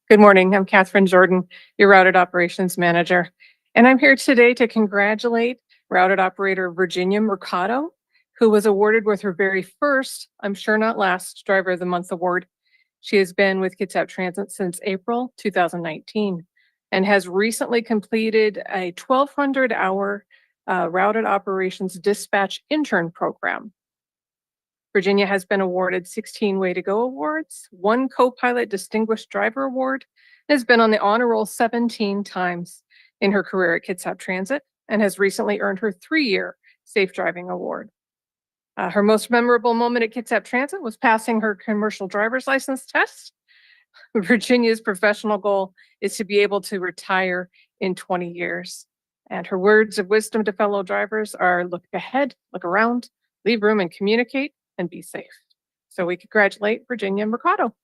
Speaker 12: Good morning. I'm Catherine Jordan, your Routed Operations Manager. And I'm here today to congratulate Routed Operator Virginia Mercado, who was awarded with her very first, I'm sure not last, Driver of the Month award. She has been with Kitsap Transit since April 2019 and has recently completed a 1,200-hour Routed Operations Dispatch Intern Program. Virginia has been awarded 16 Way to Go awards, 1 Co-Pilot Distinguished Driver Award, and has been on the honor roll 17 times in her career at Kitsap Transit, and has recently earned her 3-year Safe Driving Award. Her most memorable moment at Kitsap Transit was passing her commercial driver's license test. Virginia's professional goal is to be able to retire in 20 years. And her words of wisdom to fellow drivers are look ahead, look around, leave room and communicate, and be safe. So we congratulate Virginia Mercado.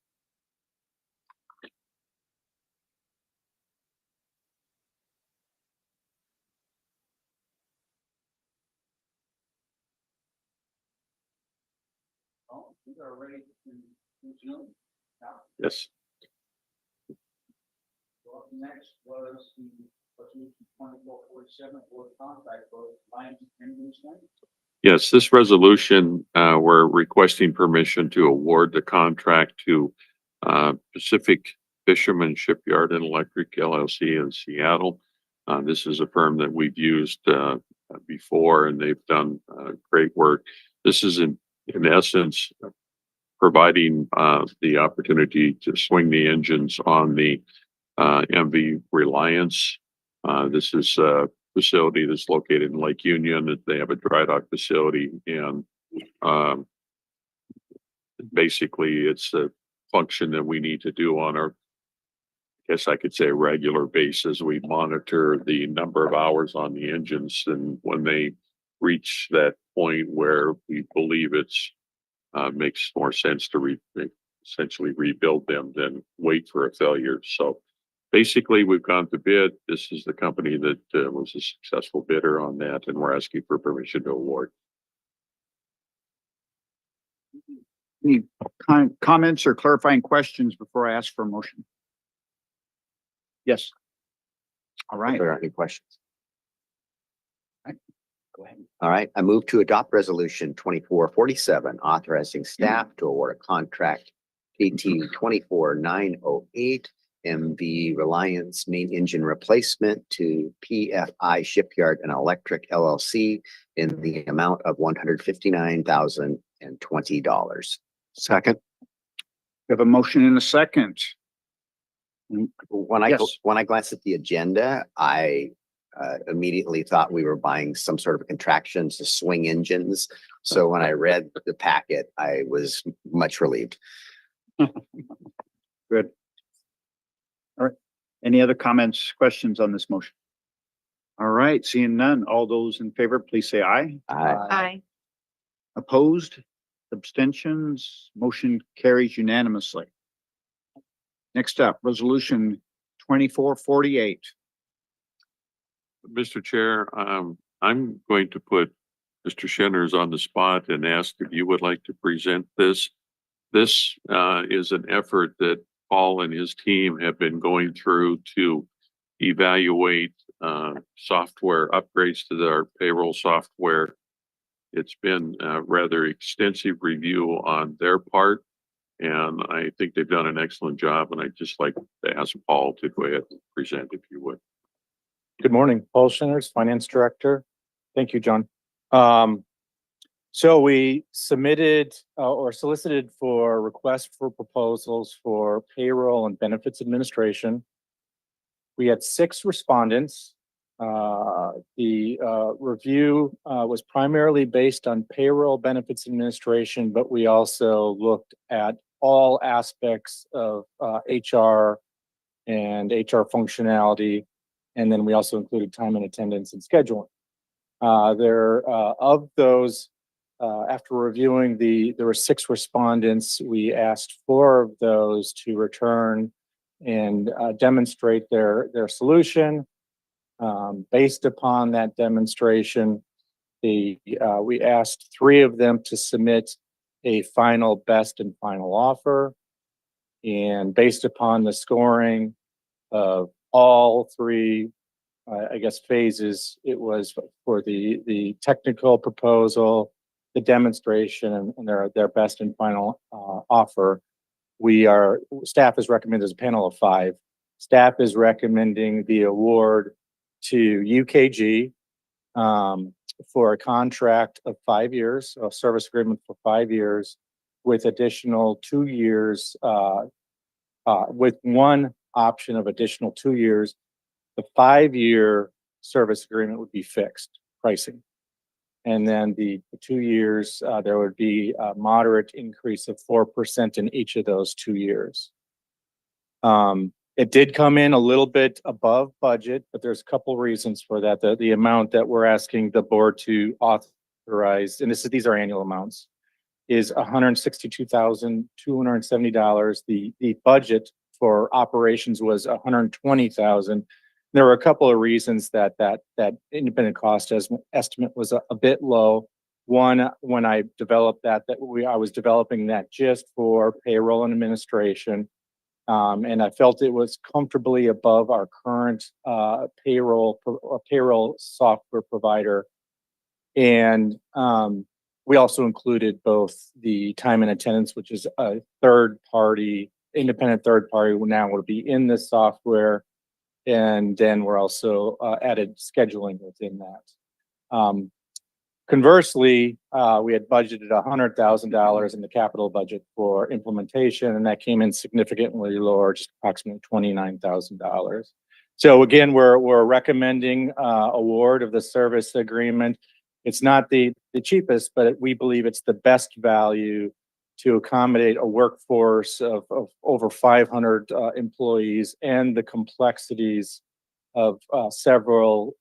Speaker 1: We are ready to resume.
Speaker 2: Yes.
Speaker 1: Next was the resolution 2447 board contract for Lions Engines.
Speaker 2: Yes, this resolution, we're requesting permission to award the contract to Pacific Fisherman Shipyard and Electric LLC in Seattle. This is a firm that we've used before, and they've done great work. This is in essence providing the opportunity to swing the engines on the MV Reliance. This is a facility that's located in Lake Union. They have a dry dock facility, and basically it's a function that we need to do on our, I guess I could say, regular basis. We monitor the number of hours on the engines, and when they reach that point where we believe it's makes more sense to essentially rebuild them than wait for a failure. So basically, we've gone to bid. This is the company that was a successful bidder on that, and we're asking for permission to award.
Speaker 1: Any comments or clarifying questions before I ask for a motion? Yes. All right.
Speaker 8: If there are any questions?
Speaker 1: Go ahead.
Speaker 8: All right, I move to adopt resolution 2447, authorizing staff to award a contract KT 24908 MV Reliance main engine replacement to PFI Shipyard and Electric LLC in the amount of $159,020.
Speaker 3: Second.
Speaker 1: We have a motion and a second.
Speaker 8: When
Speaker 1: Yes.
Speaker 8: I glanced at the agenda, I immediately thought we were buying some sort of a contraction to swing engines. So when I read the packet, I was much relieved.
Speaker 1: Good. All right. Any other comments, questions on this motion? All right, seeing none. All those in favor, please say aye.
Speaker 4: Aye.
Speaker 1: Opposed? Abstentions? Motion carries unanimously. Next up, resolution 2448.
Speaker 2: Mr. Chair, I'm going to put Mr. Shenners on the spot and ask if you would like to present this. This is an effort that Paul and his team have been going through to evaluate software upgrades to our payroll software. It's been a rather extensive review on their part, and I think they've done an excellent job. And I'd just like to ask Paul to go ahead and present, if you would.
Speaker 13: Good morning, Paul Shenners, Finance Director. Thank you, John. So we submitted or solicited for requests for proposals for payroll and benefits administration. We had 6 respondents. The review was primarily based on payroll benefits administration, but we also looked at all aspects of HR and HR functionality. And then we also included time and attendance and scheduling. Of those, after reviewing there were 6 respondents. We asked 4 of those to return and demonstrate their solution. Based upon that demonstration, we asked 3 of them to submit a final best and final offer. And based upon the scoring of all 3, I guess, phases, it was for the technical proposal, the demonstration, and their best and final offer. Staff is recommended as a panel of 5. Staff is recommending the award to UKG for a contract of 5 years, a service agreement for 5 years, with additional 2 years, with one option of additional 2 years. The 5-year service agreement would be fixed pricing. And then the 2 years, there would be a moderate increase of 4% in each of those 2 years. It did come in a little bit above budget, but there's a couple reasons for that. The amount that we're asking the board to authorize, and these are annual amounts, is $162,270. The budget for operations was $120,000. There were a couple of reasons that independent cost estimate was a bit low. One, when I developed I was developing that just for payroll and administration. And I felt it was comfortably above our current payroll software provider. And we also included both the time and attendance, which is a independent third party now will be in this software. And then we're also added scheduling within that. Conversely, we had budgeted $100,000 in the capital budget for implementation, and that came in significantly lower, just approximately $29,000. So again, we're recommending award of the service agreement. It's not the cheapest, but we believe it's the best value to accommodate a workforce of over 500 employees and the complexities of several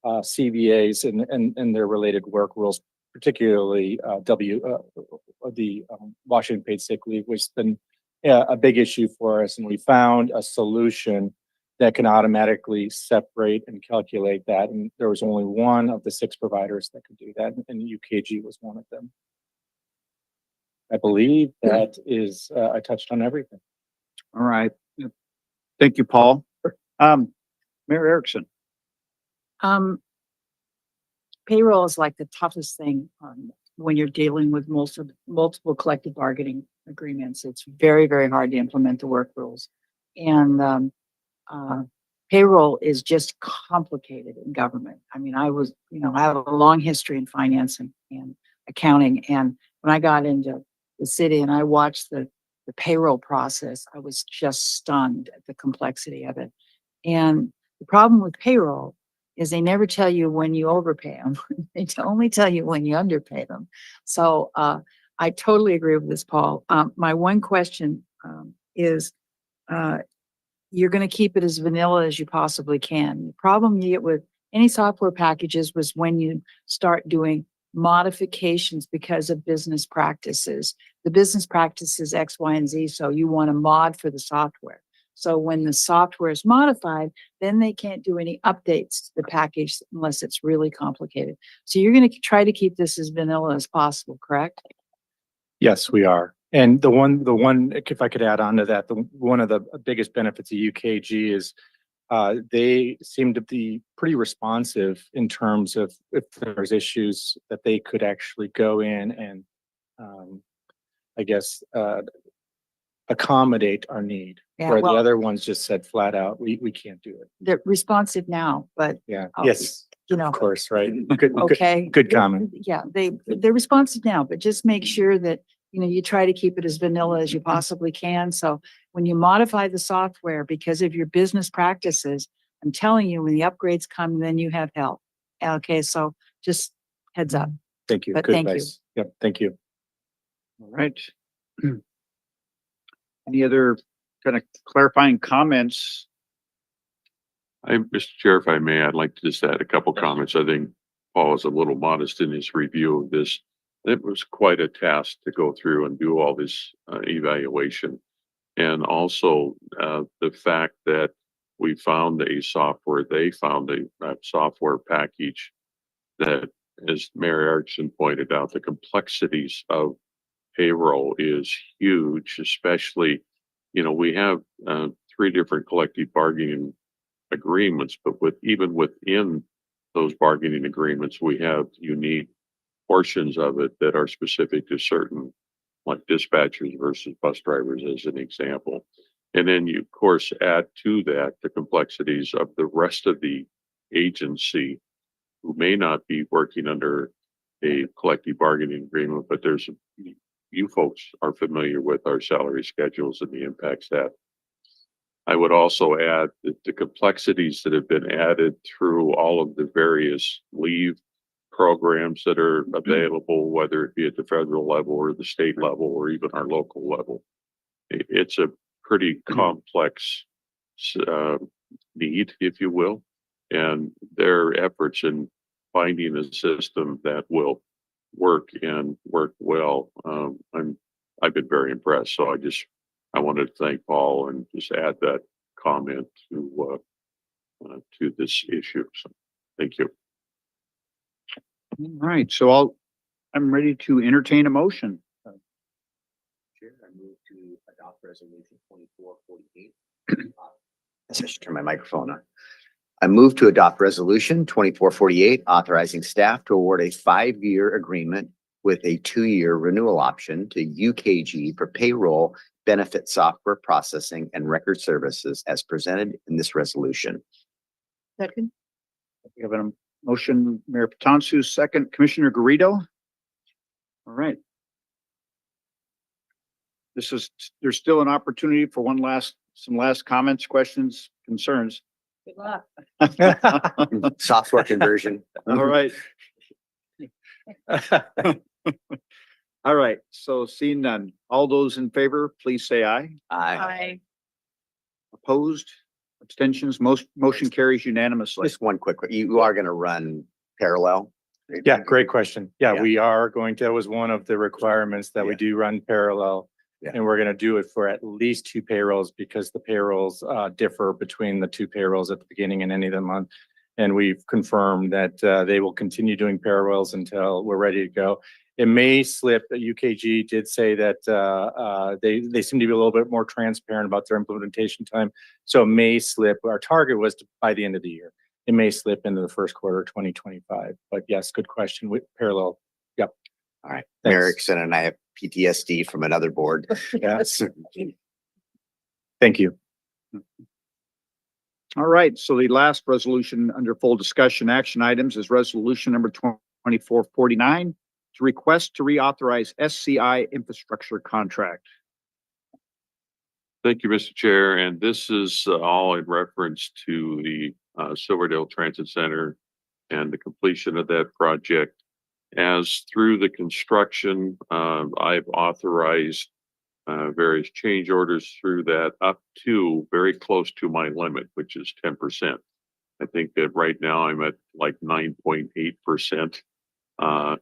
Speaker 13: CBAs and their related work rules, particularly the Washington paid sick leave, which has been a big issue for us. And we found a solution that can automatically separate and calculate that. And there was only one of the 6 providers that could do that, and UKG was one of them. I believe that is, I touched on everything.
Speaker 1: All right. Thank you, Paul. Mayor Erickson.
Speaker 7: Payroll is like the toughest thing when you're dealing with multiple collective bargaining agreements. It's very, very hard to implement the work rules. And payroll is just complicated in government. I mean, I have a long history in finance and accounting. And when I got into the city and I watched the payroll process, I was just stunned at the complexity of it. And the problem with payroll is they never tell you when you overpay them. They only tell you when you underpay them. So I totally agree with this, Paul. My one question is you're going to keep it as vanilla as you possibly can. The problem you get with any software packages was when you start doing modifications because of business practices. The business practices X, Y, and Z, so you want to mod for the software. So when the software is modified, then they can't do any updates to the package unless it's really complicated. So you're going to try to keep this as vanilla as possible, correct?
Speaker 13: Yes, we are. And the one, if I could add on to that, one of the biggest benefits of UKG is they seem to be pretty responsive in terms of if there's issues that they could actually go in and I guess accommodate our need.
Speaker 7: Yeah,
Speaker 13: Where
Speaker 7: well-
Speaker 13: the other ones just said flat out, we can't do it.
Speaker 7: They're responsive now, but
Speaker 13: Yeah,
Speaker 7: Oh,
Speaker 13: yes,
Speaker 7: you know,
Speaker 13: of course, right. Good,
Speaker 7: okay.
Speaker 13: good comment.
Speaker 7: Yeah, they're responsive now, but just make sure that, you try to keep it as vanilla as you possibly can. So when you modify the software because of your business practices, I'm telling you, when the upgrades come, then you have help. Okay, so just heads up.
Speaker 13: Thank you.
Speaker 7: But
Speaker 13: Good
Speaker 7: thank you.
Speaker 13: advice. Yep, thank you.
Speaker 1: All right. Any other kind of clarifying comments?
Speaker 2: Mr. Chair, if I may, I'd like to just add a couple comments. I think Paul is a little modest in his review of this. It was quite a task to go through and do all this evaluation. And also, the fact that we found they found a software package that, as Mayor Erickson pointed out, the complexities of payroll is huge, especially, we have 3 different collective bargaining agreements, but even within those bargaining agreements, we have unique portions of it that are specific to certain, like dispatchers versus bus drivers as an example. And then you, of course, add to that the complexities of the rest of the agency who may not be working under a collective bargaining agreement, but you folks are familiar with our salary schedules and the impacts that. I would also add that the complexities that have been added through all of the various leave programs that are available, whether it be at the federal level or the state level or even our local level. It's a pretty complex need, if you will, and their efforts in finding a system that will work and work well. I've been very impressed. So I wanted to thank Paul and just add that comment to this issue. So thank you.
Speaker 1: All right, so I'm ready to entertain a motion.
Speaker 8: Chair, I move to adopt resolution 2448. I should turn my microphone on. I move to adopt resolution 2448, authorizing staff to award a 5-year agreement with a 2-year renewal option to UKG for payroll, benefit software processing, and record services as presented in this resolution.
Speaker 11: Second.
Speaker 1: We have a motion, Mayor Patansu, second, Commissioner Garrido. All right. There's still an opportunity for some last comments, questions, concerns.
Speaker 7: Good luck.
Speaker 8: Software conversion.
Speaker 1: All right. All right, so seeing none, all those in favor, please say aye.
Speaker 8: Aye.
Speaker 1: Opposed, abstentions, motion carries unanimously.
Speaker 8: Just one quick, you are going to run parallel?
Speaker 13: Yeah, great question. Yeah,
Speaker 8: Yeah.
Speaker 13: we are going to, that was one of the requirements that we
Speaker 8: Yeah.
Speaker 13: do run parallel.
Speaker 8: Yeah.
Speaker 13: And we're going to do it for at least 2 payrolls because the payrolls differ between the 2 payrolls at the beginning and end of the month. And we've confirmed that they will continue doing payrolls until we're ready to go. It may slip. UKG did say that they seem to be a little bit more transparent about their implementation time. So it may slip. Our target was by the end of the year. It may slip into the first quarter of 2025. But yes, good question. With parallel. Yep.
Speaker 8: All right.
Speaker 13: Thanks.
Speaker 8: Erickson and I have PTSD from another board.
Speaker 13: Yes. Thank you.
Speaker 1: All right, so the last resolution under full discussion action items is resolution number 2449 to request to reauthorize SCI infrastructure contract.
Speaker 2: Thank you, Mr. Chair. And this is all in reference to the Silverdale Transit Center and the completion of that project. As through the construction, I've authorized various change orders through that up to very close to my limit, which is 10%. I think that right now I'm at like 9.8%.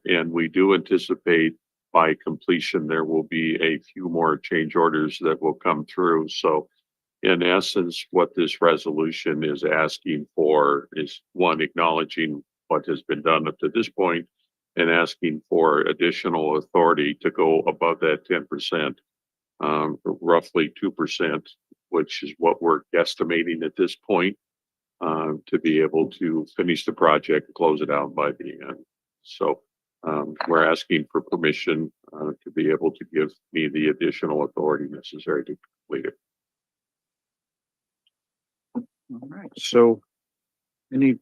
Speaker 2: And we do anticipate by completion, there will be a few more change orders that will come through. So in essence, what this resolution is asking for is, one, acknowledging what has been done up to this point and asking for additional authority to go above that 10%, roughly 2%, which is what we're guesstimating at this point, to be able to finish the project and close it out by the end. So we're asking for permission to be able to give me the additional authority necessary to complete it.
Speaker 1: All right, so any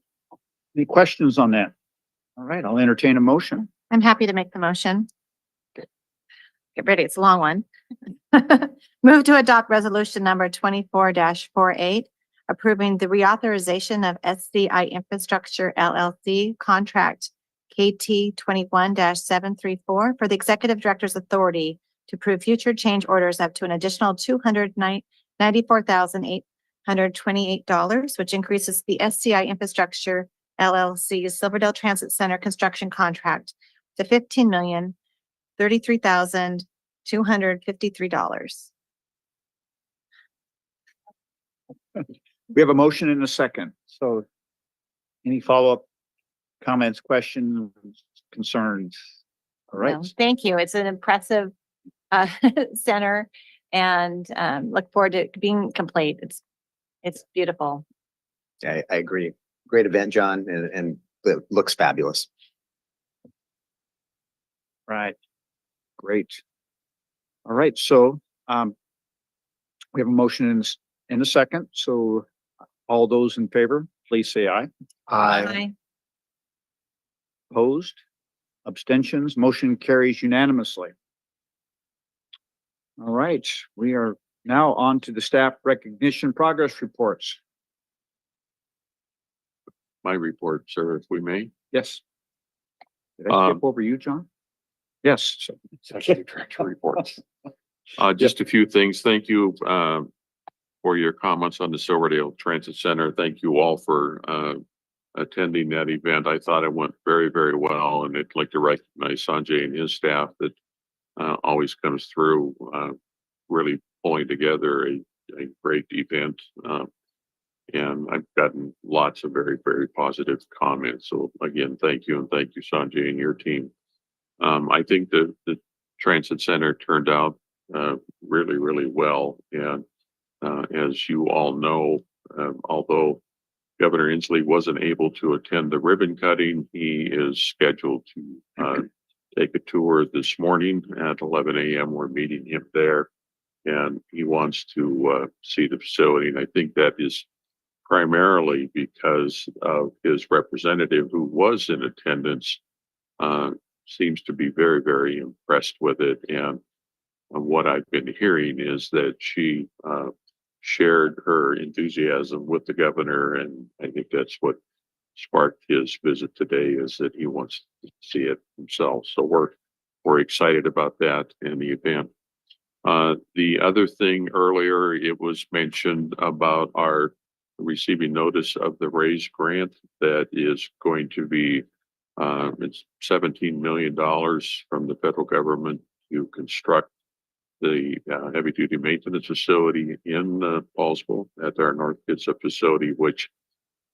Speaker 1: questions on that? All right, I'll entertain a motion.
Speaker 4: I'm happy to make the motion. Get ready, it's a long one. Move to adopt resolution number 24-48, approving the reauthorization of SCI Infrastructure LLC contract KT 21-734 for the executive director's authority to approve future change orders up to an additional $294,828, which increases the SCI Infrastructure LLC Silverdale Transit Center construction contract to $15,033,253.
Speaker 1: We have a motion and a second. So any follow-up comments, questions, concerns? All right.
Speaker 4: No, thank you. It's an impressive center and look forward to it being complete. It's beautiful.
Speaker 8: I agree. Great event, John, and it looks fabulous.
Speaker 1: Right. Great. All right. So we have a motion in a second. So all those in favor, please say aye.
Speaker 4: Aye.
Speaker 1: Opposed? Abstentions? Motion carries unanimously. All right, we are now on to the staff recognition progress reports.
Speaker 2: My report, sir, if we may.
Speaker 1: Yes. Did I skip
Speaker 2: Um,
Speaker 1: over you, John? Yes.
Speaker 2: Executive Director reports. Just a few things. Thank you, for your comments on the Silverdale Transit Center. Thank you all for, attending that event. I thought it went very, very well, and I'd like to recognize Sanjay and his staff that, always comes through, really pulling together a great event. And I've gotten lots of very, very positive comments. So again, thank you. And thank you, Sanjay, and your team. I think the transit center turned out really, really well. And as you all know, although Governor Inslee wasn't able to attend the ribbon cutting, he is scheduled to take a tour this morning at 11 a.m. We're meeting him there, and he wants to see the facility. And I think that is primarily because of his representative who was in attendance, seems to be very, very impressed with it. And what I've been hearing is that she shared her enthusiasm with the governor, and I think that's what sparked his visit today, is that he wants to see it himself. So we're excited about that and the event. The other thing earlier, it was mentioned about our receiving notice of the RAISE grant that is going to be it's $17 million from the federal government to construct the heavy duty maintenance facility in Paulsville at our North Kitsap facility, which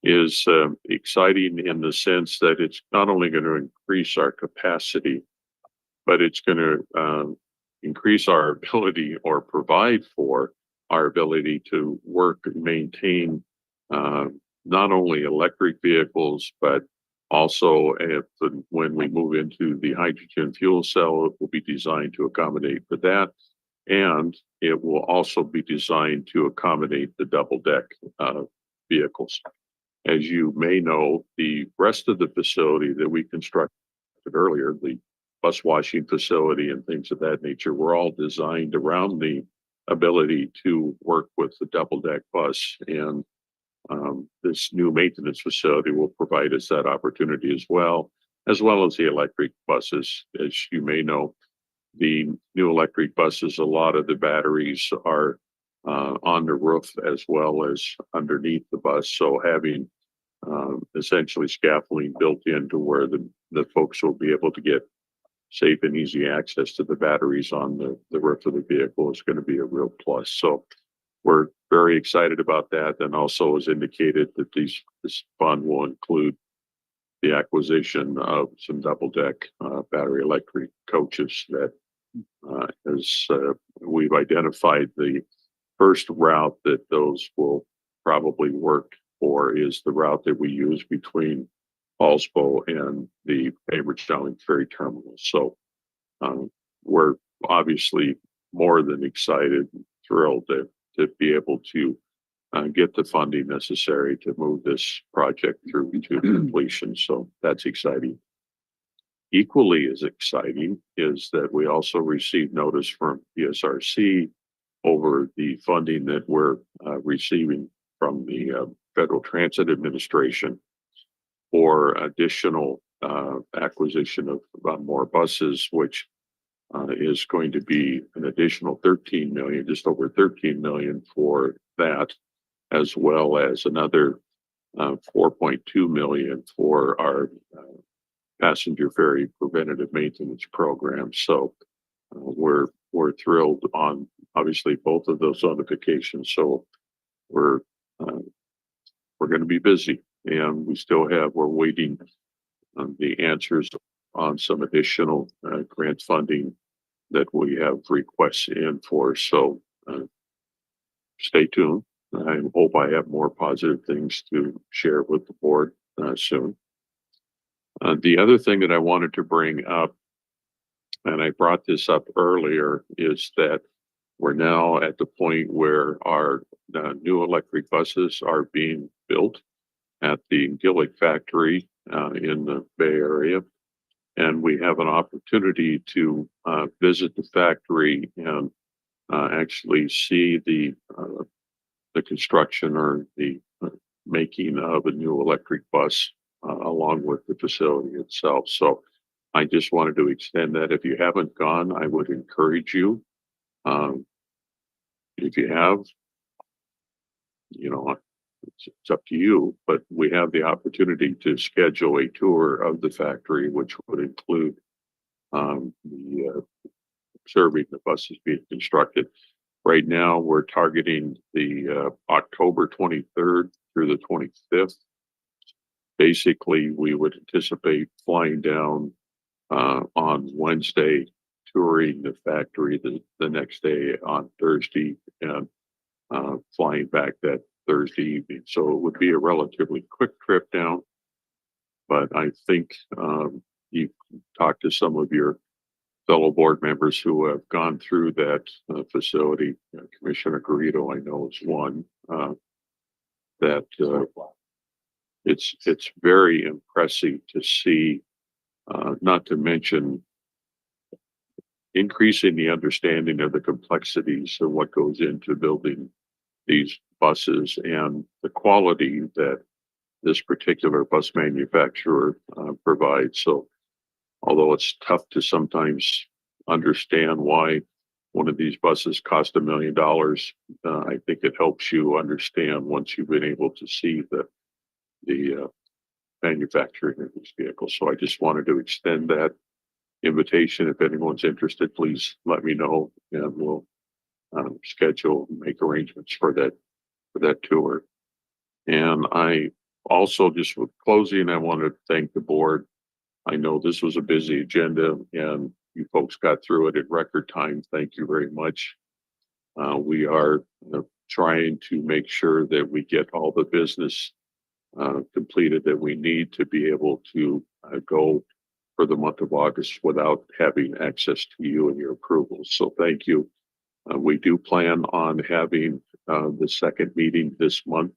Speaker 2: is exciting in the sense that it's not only going to increase our capacity, but it's going to increase our ability or provide for our ability to work and maintain not only electric vehicles, but also when we move into the hydrogen fuel cell, it will be designed to accommodate for that. And it will also be designed to accommodate the double deck vehicles. As you may know, the rest of the facility that we constructed earlier, the bus washing facility and things of that nature, were all designed around the ability to work with the double deck bus. And this new maintenance facility will provide us that opportunity as well as the electric buses. As you may know, the new electric buses, a lot of the batteries are on the roof as well as underneath the bus. So having essentially scaffolding built into where the folks will be able to get safe and easy access to the batteries on the roof of the vehicle is going to be a real plus. So we're very excited about that. And also as indicated that this fund will include the acquisition of some double deck battery electric coaches that as we've identified the first route that those will probably work for is the route that we use between Paulsville and the Cambridge-Darling Ferry terminal. So we're obviously more than excited and thrilled to be able to get the funding necessary to move this project through to completion. So that's exciting. Equally as exciting is that we also received notice from PSRC over the funding that we're receiving from the Federal Transit Administration for additional acquisition of more buses, which is going to be an additional 13 million, just over 13 million for that, as well as another 4.2 million for our passenger ferry preventative maintenance program. So we're thrilled on obviously both of those notifications. So we're going to be busy, and we're waiting on the answers on some additional grant funding that we have requests in for. So stay tuned. I hope I have more positive things to share with the board soon. The other thing that I wanted to bring up, and I brought this up earlier, is that we're now at the point where our new electric buses are being built at the Gillick factory in the Bay Area. And we have an opportunity to visit the factory and actually see the construction or the making of a new electric bus along with the facility itself. So I just wanted to extend that. If you haven't gone, I would encourage you. If you have, it's up to you, but we have the opportunity to schedule a tour of the factory, which would include observing the buses being constructed. Right now, we're targeting the October 23rd through the 25th. Basically, we would anticipate flying down on Wednesday, touring the factory the next day on Thursday, and flying back that Thursday evening. So it would be a relatively quick trip down. But I think you talk to some of your fellow board members who have gone through that facility. Commissioner Garrido, I know, is one that it's very impressive to see, not to mention increasing the understanding of the complexities of what goes into building these buses and the quality that this particular bus manufacturer provides. So although it's tough to sometimes understand why one of these buses cost $1 million, I think it helps you understand once you've been able to see the manufacturing of these vehicles. So I just wanted to extend that invitation. If anyone's interested, please let me know, and we'll schedule, make arrangements for that tour. And I also, just with closing, I want to thank the board. I know this was a busy agenda and you folks got through it in record time. Thank you very much. We are trying to make sure that we get all the business completed that we need to be able to go for the month of August without having access to you and your approvals. So thank you. We do plan on having the second meeting this month,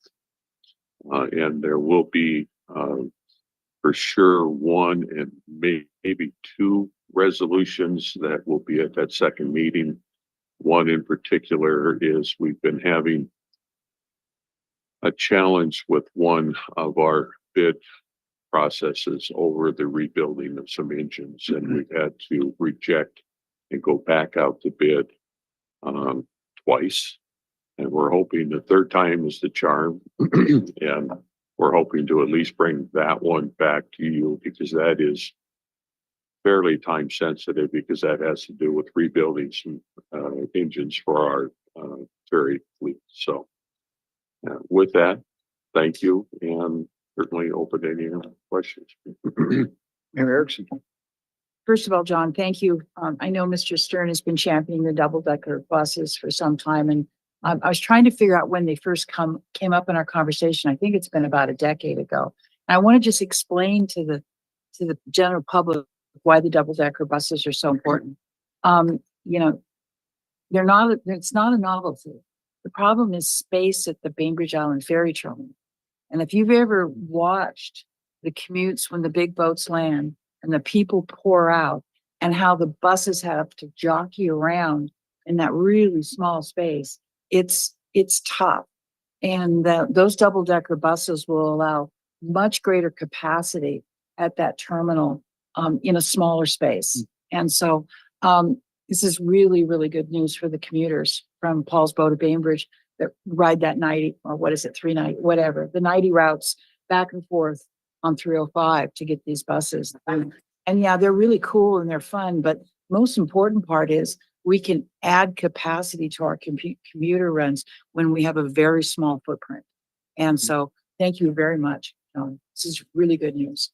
Speaker 2: and there will be for sure one and maybe two resolutions that will be at that second meeting. One in particular is we've been having a challenge with one of our bid processes over the rebuilding of some engines, and we've had to reject and go back out to bid twice. And we're hoping the third time is the charm. And we're hoping to at least bring that one back to you, because that is fairly time sensitive, because that has to do with rebuilding some engines for our ferry fleet. So with that, thank you, and certainly open any questions.
Speaker 1: Mayor Erickson.
Speaker 7: First of all, John, thank you. I know Mr. Stern has been championing the double-decker buses for some time, and I was trying to figure out when they first came up in our conversation. I think it's been about a decade ago. And I want to just explain to the general public why the double-decker buses are so important. It's not a novelty. The problem is space at the Bainbridge Island Ferry Terminal. And if you've ever watched the commutes when the big boats land and the people pour out, and how the buses have to jockey around in that really small space, it's tough. And those double-decker buses will allow much greater capacity at that terminal in a smaller space. And so this is really, really good news for the commuters from Paulsbo to Bainbridge that ride that 90, or what is it, 390, whatever, the 90 routes back and forth on 305 to get these buses. And yeah, they're really cool and they're fun, but most important part is we can add capacity to our commuter runs when we have a very small footprint. And so Thank you very much, John. This is really good news.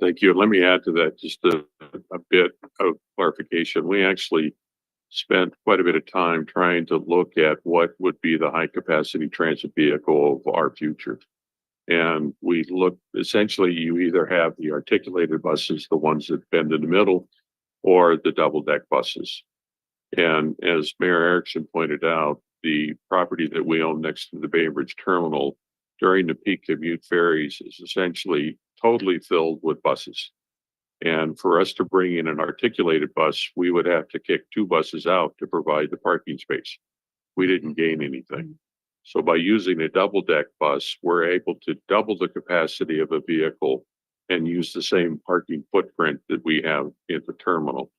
Speaker 2: Thank you. Let me add to that just a bit of clarification. We actually spent quite a bit of time trying to look at what would be the high capacity transit vehicle of our future. And we look, essentially, you either have the articulated buses, the ones that bend in the middle, or the double deck buses. And as Mayor Erickson pointed out, the property that we own next to the Bainbridge Terminal during the peak commute ferries is essentially totally filled with buses. And for us to bring in an articulated bus, we would have to kick 2 buses out to provide the parking space. We didn't gain anything. So by using a double deck bus, we're able to double the capacity of a vehicle and use the same parking footprint that we have at the terminal.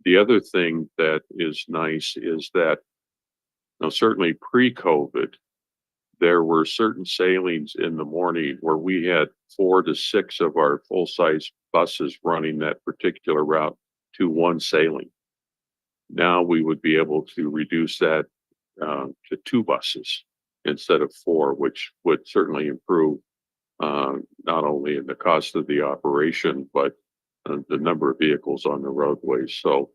Speaker 2: The other thing that is nice is that, now certainly pre-COVID, there were certain sailings in the morning where we had 4 to 6 of our full-size buses running that particular route to 1 sailing. Now we would be able to reduce that to 2 buses instead of 4, which would certainly improve not only in the cost of the operation, but the number of vehicles on the roadways. So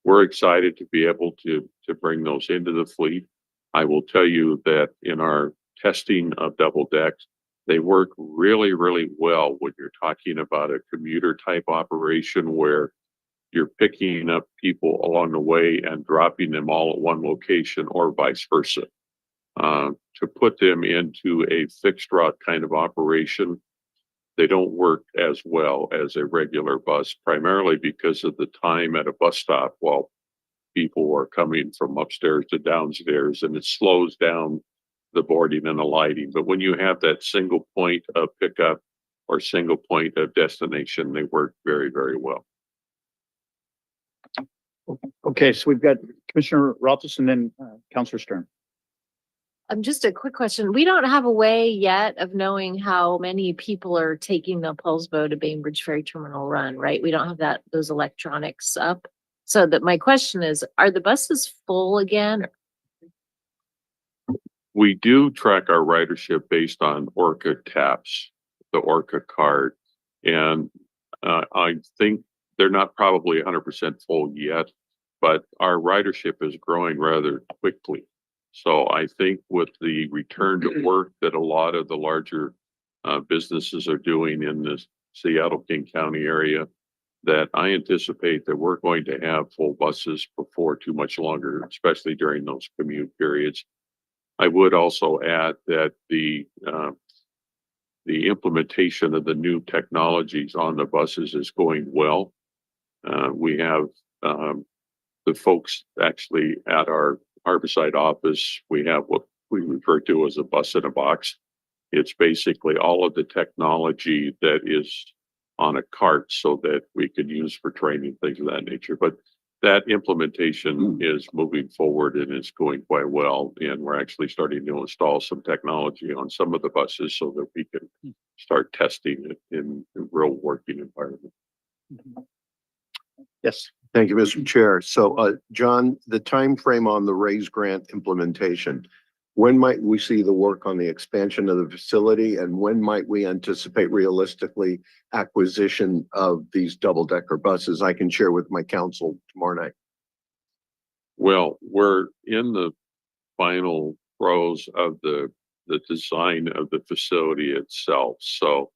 Speaker 2: we're excited to be able to bring those into the fleet. I will tell you that in our testing of double decks, they work really, really well when you're talking about a commuter type operation where you're picking up people along the way and dropping them all at one location or vice versa. To put them into a fixed route kind of operation, they don't work as well as a regular bus, primarily because of the time at a bus stop while people are coming from upstairs to downstairs, and it slows down the boarding and the lighting. But when you have that single point of pickup or single point of destination, they work very, very well.
Speaker 1: Okay, so we've got Commissioner Raltis and then Councilor Stern.
Speaker 6: Just a quick question. We don't have a way yet of knowing how many people are taking the Pulsebo to Bainbridge Ferry Terminal Run, right? We don't have those electronics up. So that my question is, are the buses full again?
Speaker 2: We do track our ridership based on Orca taps, the Orca card. And I think they're not probably 100% full yet, but our ridership is growing rather quickly. So I think with the return to work that a lot of the larger businesses are doing in the Seattle King County area, that I anticipate that we're going to have full buses before too much longer, especially during those commute periods. I would also add that the implementation of the new technologies on the buses is going well. We have the folks actually at our Harborside office. We have what we refer to as a bus in a box. It's basically all of the technology that is on a cart so that we can use for training, things of that nature. But that implementation is moving forward and it's going quite well. And we're actually starting to install some technology on some of the buses so that we can start testing it in a real working environment.
Speaker 1: Yes.
Speaker 3: Thank you, Mr. Chair. So, John, the time frame on the RAISE grant implementation, when might we see the work on the expansion of the facility, and when might we anticipate realistically acquisition of these double-decker buses? I can share with my council tomorrow night.
Speaker 2: Well, we're in the final throes of the design of the facility itself. So,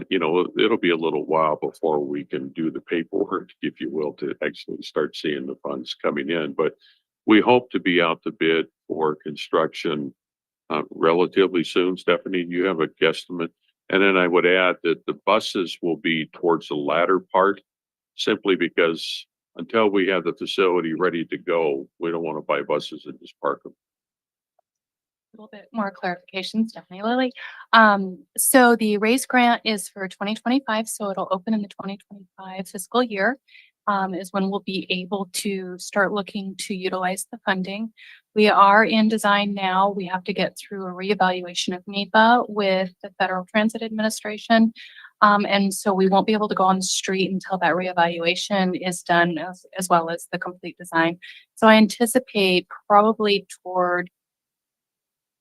Speaker 2: it'll be a little while before we can do the paperwork, if you will, to actually start seeing the funds coming in. But we hope to be out to bid for construction relatively soon. Stephanie, do you have a guesstimate? And then I would add that the buses will be towards the latter part, simply because until we have the facility ready to go, we don't want to buy buses and just park them.
Speaker 5: A little bit more clarification, Stephanie Lilly. So the RAISE grant is for 2025, so it'll open in the 2025 fiscal year, is when we'll be able to start looking to utilize the funding. We are in design now. We have to get through a reevaluation of NEPA with the Federal Transit Administration. And so we won't be able to go on the street until that reevaluation is done, as well as the complete design. So I anticipate probably toward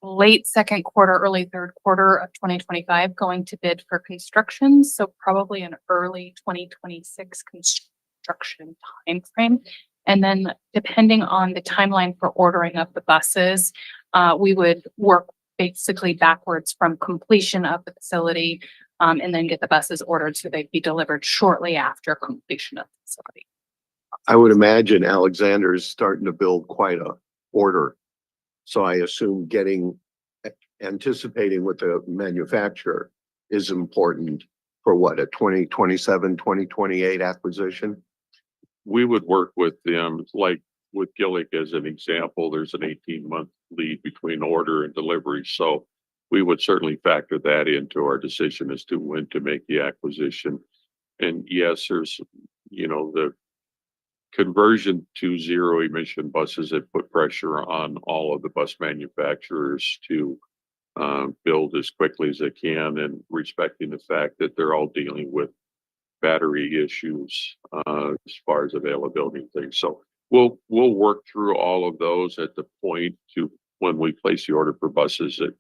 Speaker 5: late second quarter, early third quarter of 2025 going to bid for construction. So probably an early 2026 construction timeframe. And then depending on the timeline for ordering of the buses, we would work basically backwards from completion of the facility, and then get the buses ordered so they'd be delivered shortly after completion of the facility.
Speaker 3: I would imagine Alexander is starting to build quite a order. So I assume anticipating with the manufacturer is important for what, a 2027, 2028 acquisition?
Speaker 2: We would work with them, like with Gillick as an example, there's an 18-month lead between order and delivery. So we would certainly factor that into our decision as to when to make the acquisition. And yes, there's, the conversion to zero emission buses that put pressure on all of the bus manufacturers to build as quickly as they can, and respecting the fact that they're all dealing with battery issues as far as availability and things. So we'll work through all of those at the point to when we place the order for buses. That,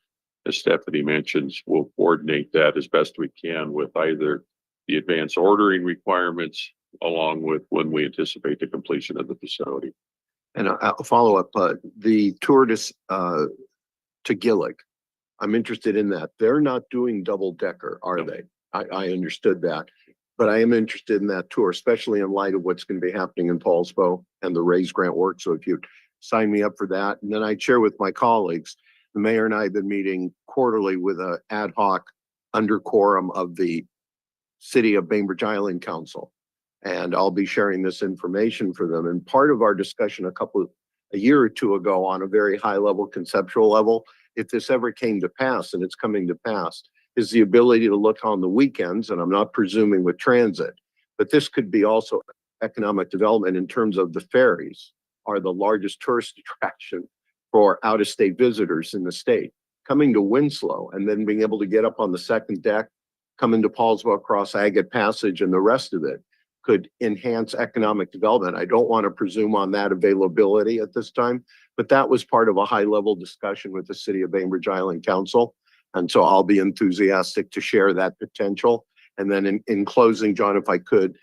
Speaker 2: as Stephanie mentions, we'll coordinate that as best we can with either the advanced ordering requirements along with when we anticipate the completion of the facility.
Speaker 3: And I'll follow up, the tour to Gillick. I'm interested in that. They're not doing double decker, are they? I understood that, but I am interested in that tour, especially in light of what's going to be happening in Paulsbo and the raise grant work. So if you'd sign me up for that, and then I'd share with my colleagues, the mayor and I have been meeting quarterly with an ad hoc under quorum of the City of Bainbridge Island Council. And I'll be sharing this information for them. And part of our discussion a year or two ago on a very high level, conceptual level, if this ever came to pass, and it's coming to pass, is the ability to look on the weekends. And I'm not presuming with transit, but this could be also economic development in terms of the ferries are the largest tourist attraction for out-of-state visitors in the state. Coming to Winslow and then being able to get up on the second deck, come into Paulsbo, across Agate Passage and the rest of it could enhance economic development. I don't want to presume on that availability at this time, but that was part of a high-level discussion with the City of Bainbridge Island Council. And so I'll be enthusiastic to share that potential. And then in closing, John, if I could,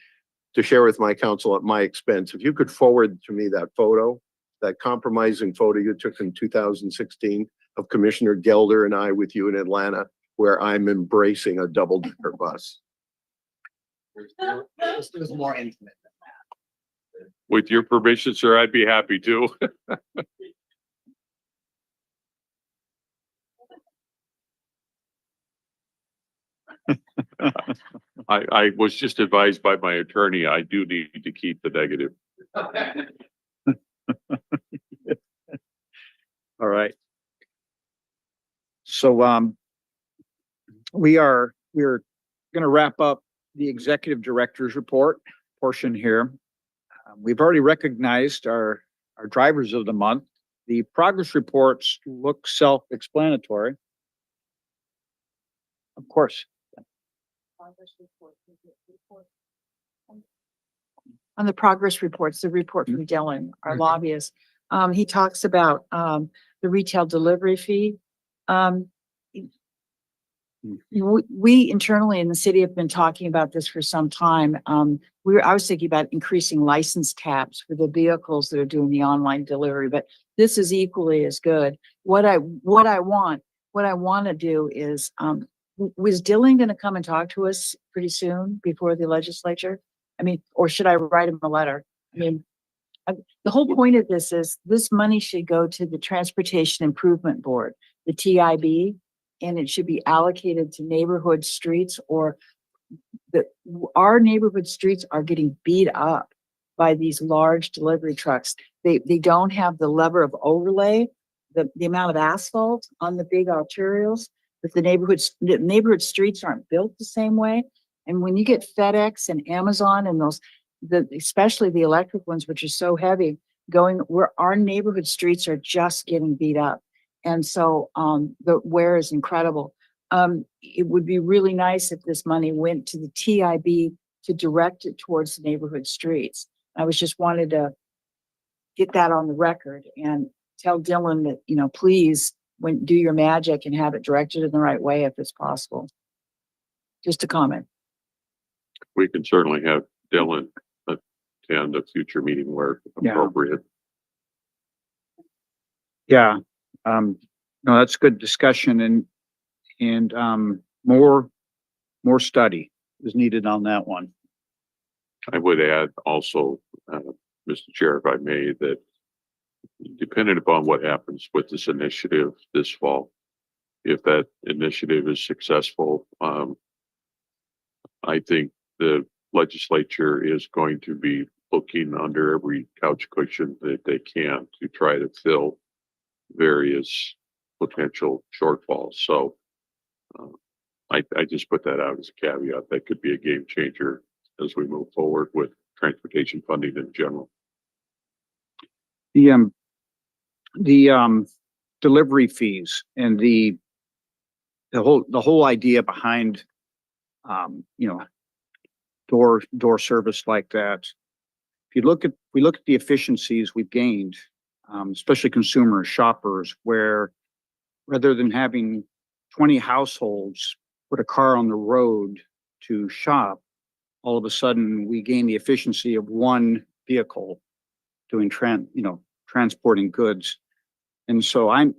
Speaker 3: to share with my council at my expense, if you could forward to me that photo, that compromising photo you took in 2016 of Commissioner Gelder and I with you in Atlanta, where I'm embracing a double-decker bus.
Speaker 8: It was more intimate than that.
Speaker 2: With your permission, sir, I'd be happy to. I was just advised by my attorney, I do need to keep the negative.
Speaker 1: All right. So we're going to wrap up the executive director's report portion here. We've already recognized our drivers of the month. The progress reports look self-explanatory. Of course.
Speaker 7: On the progress reports, the report from Dylan, our lobbyist, he talks about the retail delivery fee. We internally in the city have been talking about this for some time. I was thinking about increasing license tabs for the vehicles that are doing the online delivery, but this is equally as good. What I want to do is, was Dylan going to come and talk to us pretty soon before the legislature? I mean, or should I write him a letter? I mean, the whole point of this is this money should go to the Transportation Improvement Board, the TIB, and it should be allocated to neighborhood streets, or our neighborhood streets are getting beat up by these large delivery trucks. They don't have the lever of overlay, the amount of asphalt on the big arterials, but the neighborhood streets aren't built the same way. And when you get FedEx and Amazon and especially the electric ones, which are so heavy, going where our neighborhood streets are just getting beat up. And so the wear is incredible. It would be really nice if this money went to the TIB to direct it towards the neighborhood streets. I was just wanted to get that on the record and tell Dylan that, please do your magic and have it directed in the right way if it's possible. Just a comment.
Speaker 2: We can certainly have Dylan attend a future meeting where
Speaker 1: Yeah.
Speaker 2: appropriate.
Speaker 1: Yeah, no, that's good discussion and more study is needed on that one.
Speaker 2: I would add also, Mr. Chair, if I may, that depending upon what happens with this initiative this fall, if that initiative is successful, I think the legislature is going to be looking under every couch cushion that they can to try to fill various potential shortfalls. So I just put that out as a caveat. That could be a game changer as we move forward with transportation funding in general.
Speaker 1: The delivery fees and the whole idea behind, door service like that. If we look at the efficiencies we've gained, especially consumers, shoppers, where rather than having 20 households put a car on the road to shop, all of a sudden we gain the efficiency of one vehicle doing transporting goods. And so I'm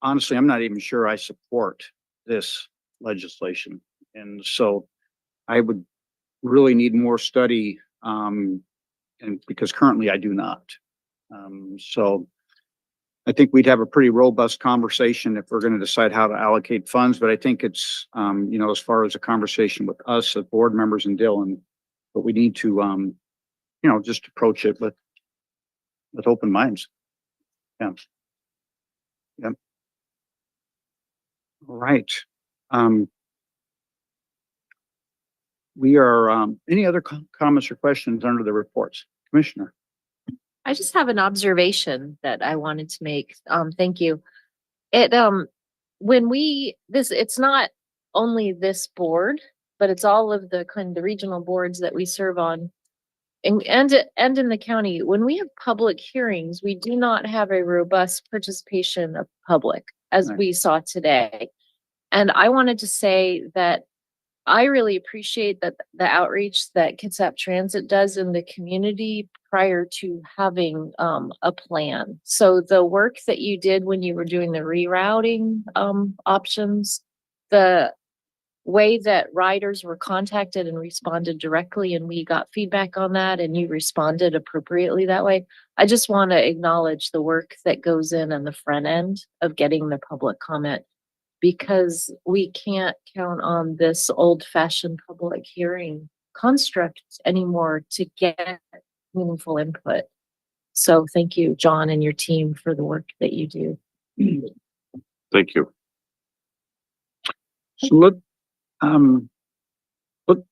Speaker 1: not even sure I support this legislation. And so I would really need more study, and because currently I do not. So I think we'd have a pretty robust conversation if we're going to decide how to allocate funds, but I think it's, as far as a conversation with us as board members and Dylan, but we need to, just approach it with open minds. Yeah. Yep. All right. We are, any other comments or questions under the reports? Commissioner?
Speaker 6: I just have an observation that I wanted to make. Thank you. It's not only this board, but it's all of the regional boards that we serve on. And in the county, when we have public hearings, we do not have a robust participation of public as
Speaker 1: Right.
Speaker 6: we saw today. And I wanted to say that I really appreciate the outreach that Kitsap Transit does in the community prior to having a plan. So the work that you did when you were doing the rerouting options, the way that riders were contacted and responded directly, and we got feedback on that, and you responded appropriately that way. I just want to acknowledge the work that goes in on the front end of getting the public comment, because we can't count on this old-fashioned public hearing construct anymore to get meaningful input. So thank you, John, and your team for the work that you do.
Speaker 2: Thank you.
Speaker 1: So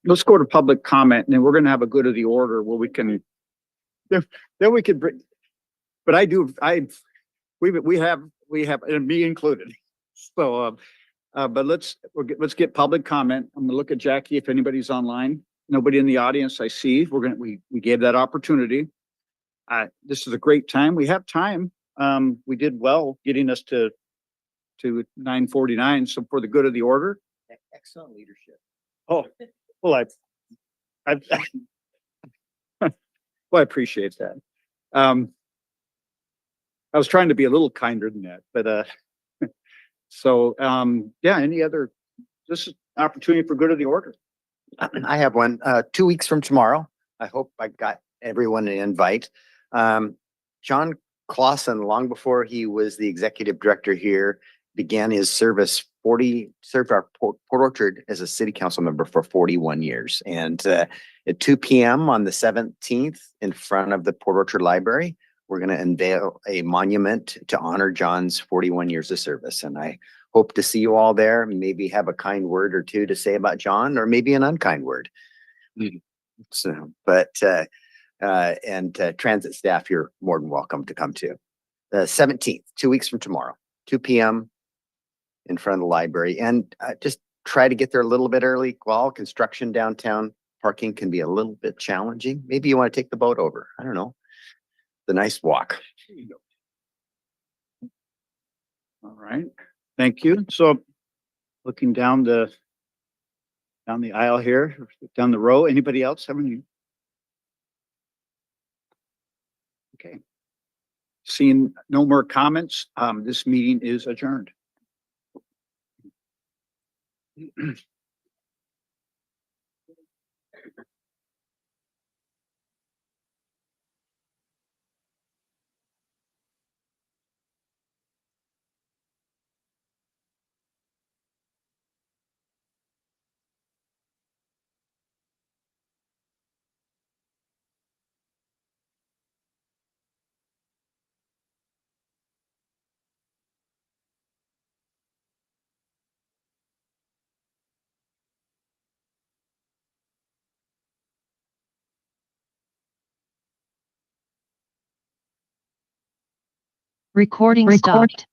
Speaker 1: let's go to public comment, and then we're going to have a good of the order where we can, then we could bring, but we have, and me included. So, but let's get public comment. I'm gonna look at Jackie if anybody's online. Nobody in the audience I see. We gave that opportunity. This is a great time. We have time. We did well getting us to 9:49. So for the good of the order.
Speaker 8: Excellent leadership.
Speaker 1: Oh, well, I appreciate that. I was trying to be a little kinder than that, but, this is opportunity for good of the order.
Speaker 8: I have one, 2 weeks from tomorrow. I hope I got everyone an invite. John Clausen, long before he was the executive director here, began his service served our Port Orchard as a city council member for 41 years. And at 2 p.m. on the 17th in front of the Port Orchard Library, we're going to unveil a monument to honor John's 41 years of service. And I hope to see you all there, maybe have a kind word or two to say about John, or maybe an unkind word. So, but transit staff, you're more than welcome to come too. The 17th, 2 weeks from tomorrow, 2 p.m. in front of the library, and just try to get there a little bit early. While construction downtown, parking can be a little bit challenging. Maybe you want to take the boat over. I don't know. The nice walk.
Speaker 1: All right, thank you. So looking down the aisle here, down the row, anybody else have any? Okay. Seeing no more comments, this meeting is adjourned.
Speaker 14: Recording stopped.